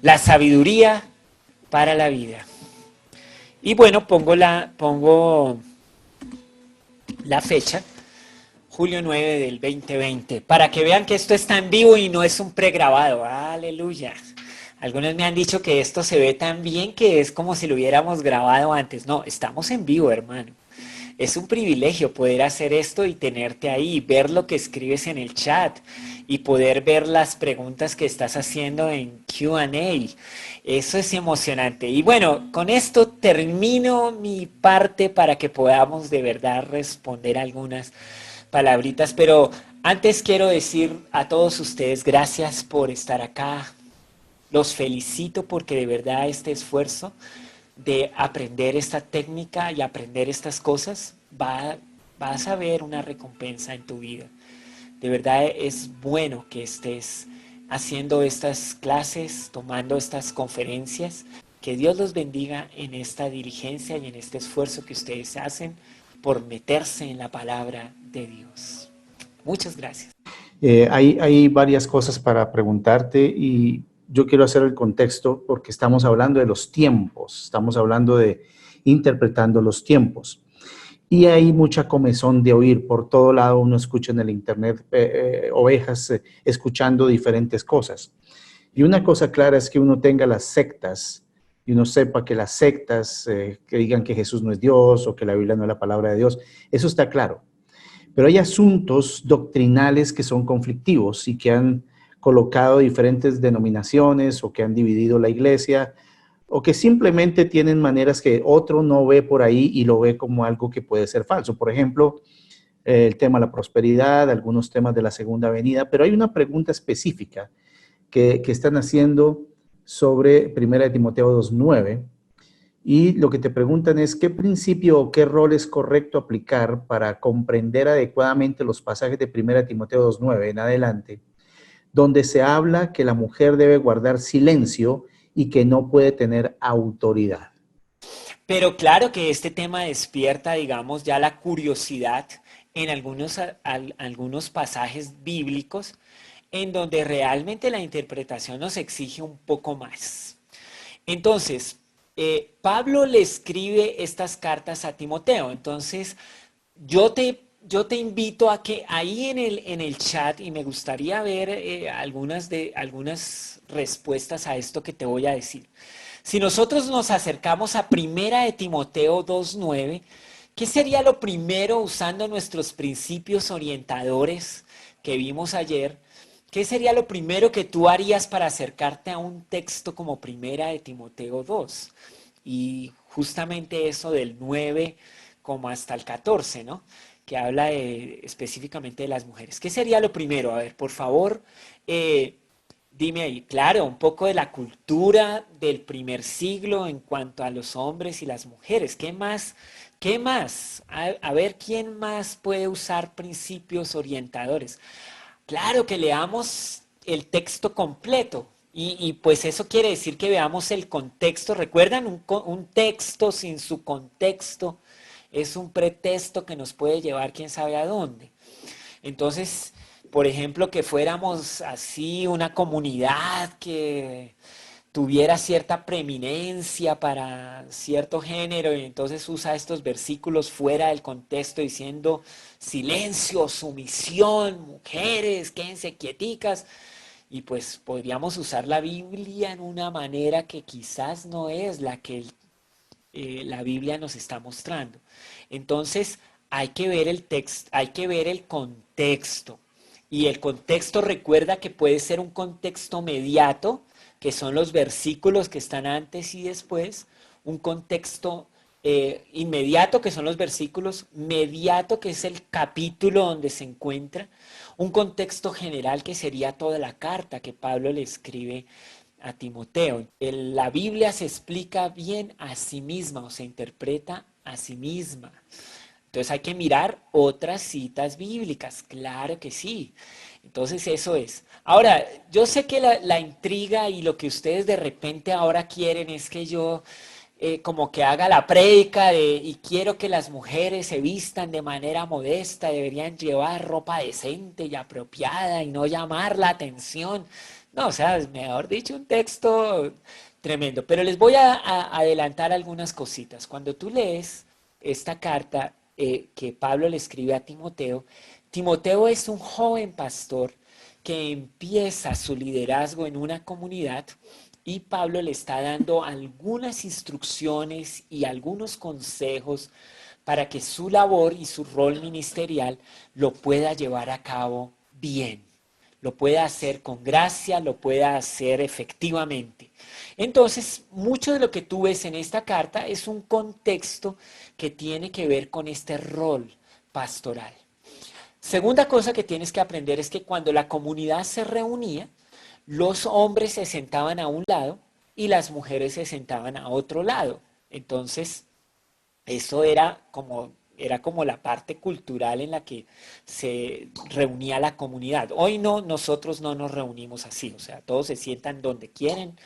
la sabiduría para la vida? Y bueno, pongo la fecha, julio 9 del 2020, para que vean que esto está en vivo y no es un pregrabado. Aleluya. Algunos me han dicho que esto se ve tan bien que es como si lo hubiéramos grabado antes. No, estamos en vivo, hermano. Es un privilegio poder hacer esto y tenerte ahí, ver lo que escribes en el chat y poder ver las preguntas que estás haciendo en Q&A. Eso es emocionante. Y bueno, con esto termino mi parte para que podamos de verdad responder algunas palabritas. Pero antes quiero decir a todos ustedes gracias por estar acá. Los felicito porque de verdad este esfuerzo de aprender esta técnica y aprender estas cosas, vas a ver una recompensa en tu vida. De verdad es bueno que estés haciendo estas clases, tomando estas conferencias. Que Dios los bendiga en esta diligencia y en este esfuerzo que ustedes hacen por meterse en la palabra de Dios. Muchas gracias. Hay varias cosas para preguntarte y yo quiero hacer el contexto porque estamos hablando de los tiempos, estamos hablando de interpretando los tiempos. Y hay mucha comezón de oír por todo lado, uno escucha en el internet ovejas escuchando diferentes cosas. Y una cosa clara es que uno tenga las sectas y uno sepa que las sectas que digan que Jesús no es Dios o que la Biblia no es la palabra de Dios, eso está claro. Pero hay asuntos doctrinales que son conflictivos y que han colocado diferentes denominaciones o que han dividido la iglesia o que simplemente tienen maneras que otro no ve por ahí y lo ve como algo que puede ser falso. Por ejemplo, el tema de la prosperidad, algunos temas de la segunda venida, pero hay una pregunta específica que están haciendo sobre 1 Timoteo 2:9. Y lo que te preguntan es qué principio o qué rol es correcto aplicar para comprender adecuadamente los pasajes de 1 Timoteo 2:9 en adelante, donde se habla que la mujer debe guardar silencio y que no puede tener autoridad. Pero claro que este tema despierta, digamos, ya la curiosidad en algunos pasajes bíblicos en donde realmente la interpretación nos exige un poco más. Entonces, Pablo le escribe estas cartas a Timoteo. Entonces, yo te invito a que ahí en el chat, y me gustaría ver algunas respuestas a esto que te voy a decir. Si nosotros nos acercamos a Primera de Timoteo 2:9, ¿qué sería lo primero usando nuestros principios orientadores que vimos ayer? ¿Qué sería lo primero que tú harías para acercarte a un texto como Primera de Timoteo 2? Y justamente eso del 9 como hasta el 14, ¿no? Que habla específicamente de las mujeres. ¿Qué sería lo primero? A ver, por favor, dime ahí. Claro, un poco de la cultura del primer siglo en cuanto a los hombres y las mujeres. ¿Qué más? ¿Qué más? A ver, ¿quién más puede usar principios orientadores? Claro, que leamos el texto completo. Y pues eso quiere decir que veamos el contexto. ¿Recuerdan? Un texto sin su contexto es un pretexto que nos puede llevar quién sabe a dónde. Entonces, por ejemplo, que fuéramos así una comunidad que tuviera cierta preeminencia para cierto género y entonces usa estos versículos fuera del contexto diciendo silencio, sumisión, mujeres, quédense quieticas. Y pues podríamos usar la Biblia en una manera que quizás no es la que la Biblia nos está mostrando. Entonces hay que ver el texto, hay que ver el contexto. Y el contexto recuerda que puede ser un contexto mediato, que son los versículos que están antes y después, un contexto inmediato, que son los versículos, mediato, que es el capítulo donde se encuentra, un contexto general que sería toda la carta que Pablo le escribe a Timoteo. La Biblia se explica bien a sí misma o se interpreta a sí misma. Entonces hay que mirar otras citas bíblicas, claro que sí. Entonces eso es. Ahora, yo sé que la intriga y lo que ustedes de repente ahora quieren es que yo como que haga la prédica y quiero que las mujeres se vistan de manera modesta, deberían llevar ropa decente y apropiada y no llamar la atención. No, o sea, es mejor dicho, un texto tremendo. Pero les voy a adelantar algunas cositas. Cuando tú lees esta carta que Pablo le escribe a Timoteo, Timoteo es un joven pastor que empieza su liderazgo en una comunidad y Pablo le está dando algunas instrucciones y algunos consejos para que su labor y su rol ministerial lo pueda llevar a cabo bien, lo pueda hacer con gracia, lo pueda hacer efectivamente. Entonces, mucho de lo que tú ves en esta carta es un contexto que tiene que ver con este rol pastoral. Segunda cosa que tienes que aprender es que cuando la comunidad se reunía, los hombres se sentaban a un lado y las mujeres se sentaban a otro lado. Entonces, eso era como la parte cultural en la que se reunía la comunidad. Hoy no, nosotros no nos reunimos así, o sea, todos se sientan donde quieren,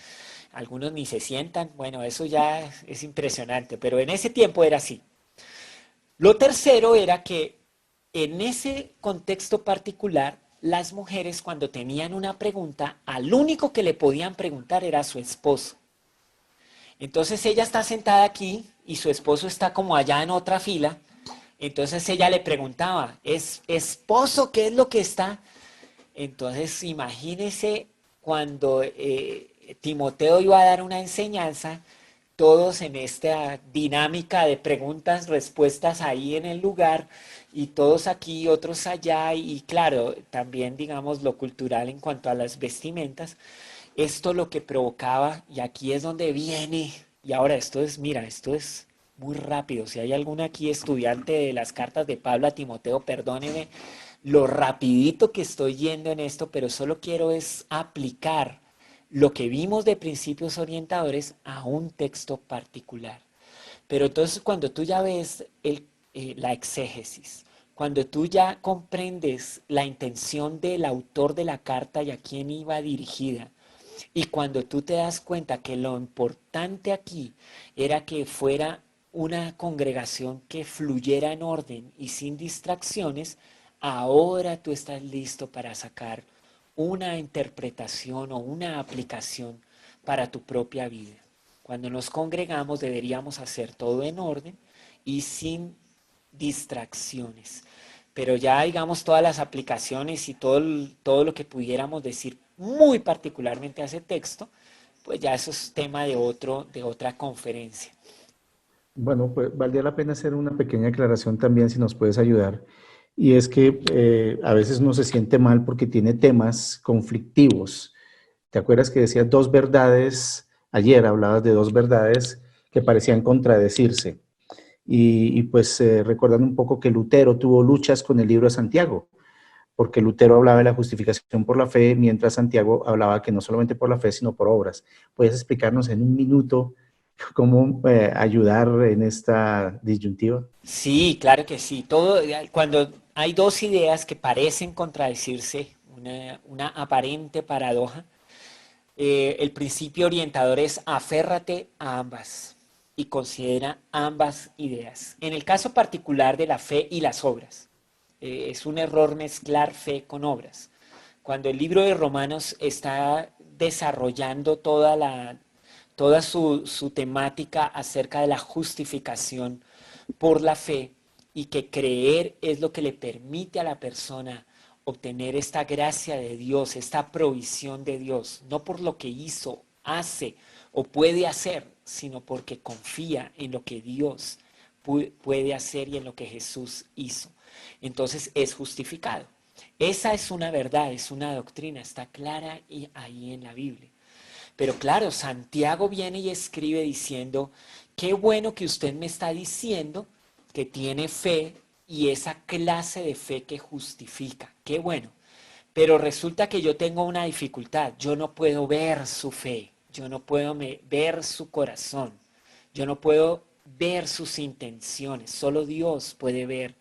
algunos ni se sientan, bueno, eso ya es impresionante, pero en ese tiempo era así. Lo tercero era que en ese contexto particular, las mujeres cuando tenían una pregunta, al único que le podían preguntar era a su esposo. Entonces ella está sentada aquí y su esposo está como allá en otra fila. Entonces ella le preguntaba, esposo, ¿qué es lo que está? Entonces imagínese cuando Timoteo iba a dar una enseñanza, todos en esta dinámica de preguntas, respuestas ahí en el lugar, y todos aquí, otros allá, y claro, también digamos lo cultural en cuanto a las vestimentas, esto lo que provocaba, y aquí es donde viene, y ahora esto es, mira, esto es muy rápido, si hay algún aquí estudiante de las cartas de Pablo a Timoteo, perdóneme lo rapidito que estoy yendo en esto, pero solo quiero es aplicar lo que vimos de principios orientadores a un texto particular. Pero entonces cuando tú ya ves la exégesis, cuando tú ya comprendes la intención del autor de la carta y a quién iba dirigida, y cuando tú te das cuenta que lo importante aquí era que fuera una congregación que fluyera en orden y sin distracciones, ahora tú estás listo para sacar una interpretación o una aplicación para tu propia vida. Cuando nos congregamos deberíamos hacer todo en orden y sin distracciones. Pero ya digamos todas las aplicaciones y todo lo que pudiéramos decir muy particularmente a ese texto, pues ya eso es tema de otra conferencia. Bueno, pues valdría la pena hacer una pequeña aclaración también, si nos puedes ayudar. Y es que a veces uno se siente mal porque tiene temas conflictivos. ¿Te acuerdas que decías dos verdades? Ayer hablabas de dos verdades que parecían contradecirse. Y pues recordando un poco que Lutero tuvo luchas con el libro de Santiago, porque Lutero hablaba de la justificación por la fe, mientras Santiago hablaba que no solamente por la fe, sino por obras. ¿Puedes explicarnos en un minuto cómo ayudar en esta disyuntiva? Sí, claro que sí. Cuando hay dos ideas que parecen contradecirse, una aparente paradoja, el principio orientador es aférrate a ambas y considera ambas ideas. En el caso particular de la fe y las obras, es un error mezclar fe con obras. Cuando el libro de Romanos está desarrollando toda su temática acerca de la justificación por la fe y que creer es lo que le permite a la persona obtener esta gracia de Dios, esta provisión de Dios, no por lo que hizo, hace o puede hacer, sino porque confía en lo que Dios puede hacer y en lo que Jesús hizo. Entonces es justificado. Esa es una verdad, es una doctrina, está clara y ahí en la Biblia. Pero claro, Santiago viene y escribe diciendo, qué bueno que usted me está diciendo que tiene fe y esa clase de fe que justifica. Qué bueno. Pero resulta que yo tengo una dificultad. Yo no puedo ver su fe. Yo no puedo ver su corazón. Yo no puedo ver sus intenciones. Solo Dios puede ver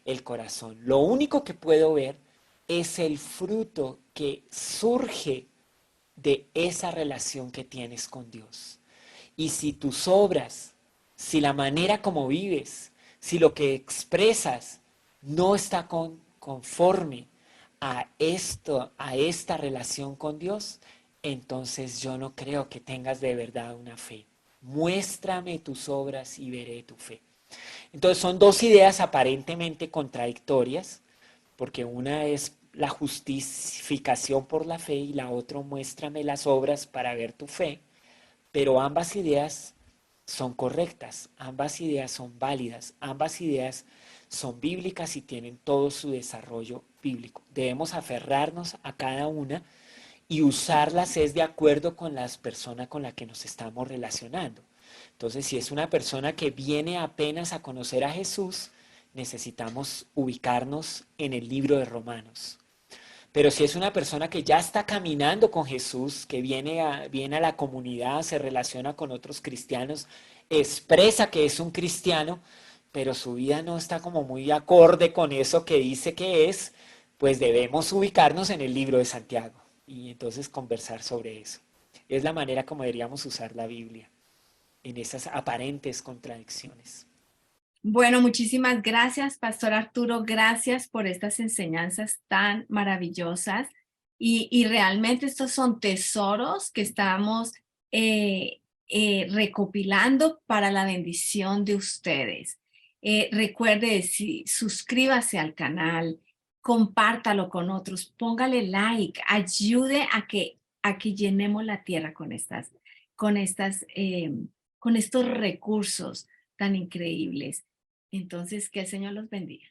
el corazón. Lo único que puedo ver es el fruto que surge de esa relación que tienes con Dios. Y si tus obras, si la manera como vives, si lo que expresas no está conforme a esto, a esta relación con Dios, entonces yo no creo que tengas de verdad una fe. Muéstrame tus obras y veré tu fe. Entonces son dos ideas aparentemente contradictorias, porque una es la justificación por la fe y la otra muéstrame las obras para ver tu fe, pero ambas ideas son correctas, ambas ideas son válidas, ambas ideas son bíblicas y tienen todo su desarrollo bíblico. Debemos aferrarnos a cada una y usarlas es de acuerdo con las personas con las que nos estamos relacionando. Entonces, si es una persona que viene apenas a conocer a Jesús, necesitamos ubicarnos en el libro de Romanos. Pero si es una persona que ya está caminando con Jesús, que viene a la comunidad, se relaciona con otros cristianos, expresa que es un cristiano, pero su vida no está como muy acorde con eso que dice que es, pues debemos ubicarnos en el libro de Santiago y entonces conversar sobre eso. Es la manera como deberíamos usar la Biblia, en esas aparentes contradicciones. Bueno, muchísimas gracias, Pastor Arturo. Gracias por estas enseñanzas tan maravillosas. Y realmente estos son tesoros que estamos recopilando para la bendición de ustedes. Recuerde, suscríbase al canal, compártalo con otros, póngale like, ayude a que llenemos la tierra con estas, con estos recursos tan increíbles. Entonces, que el Señor los bendiga.